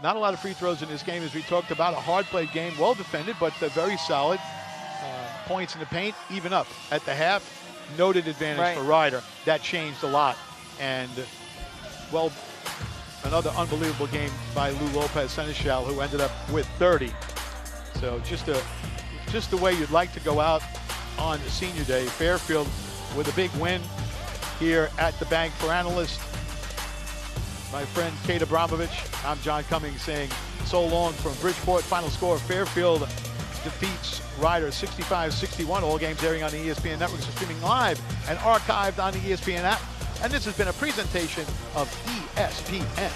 Not a lot of free throws in this game, as we talked about. A hard-played game, well defended, but very solid. Points in the paint, even up at the half. Noted advantage for Ryder. That changed a lot. And, well, another unbelievable game by Lou Lopez Seneschal, who ended up with 30. So just the way you'd like to go out on senior day. Fairfield with a big win here at the bank. For analyst, my friend Kate Abramovich, I'm John Cummings saying so long from Bridgeport. Final score, Fairfield defeats Ryder 65-61. All games airing on the ESPN networks are streaming live and archived on the ESPN app. And this has been a presentation of ESPN.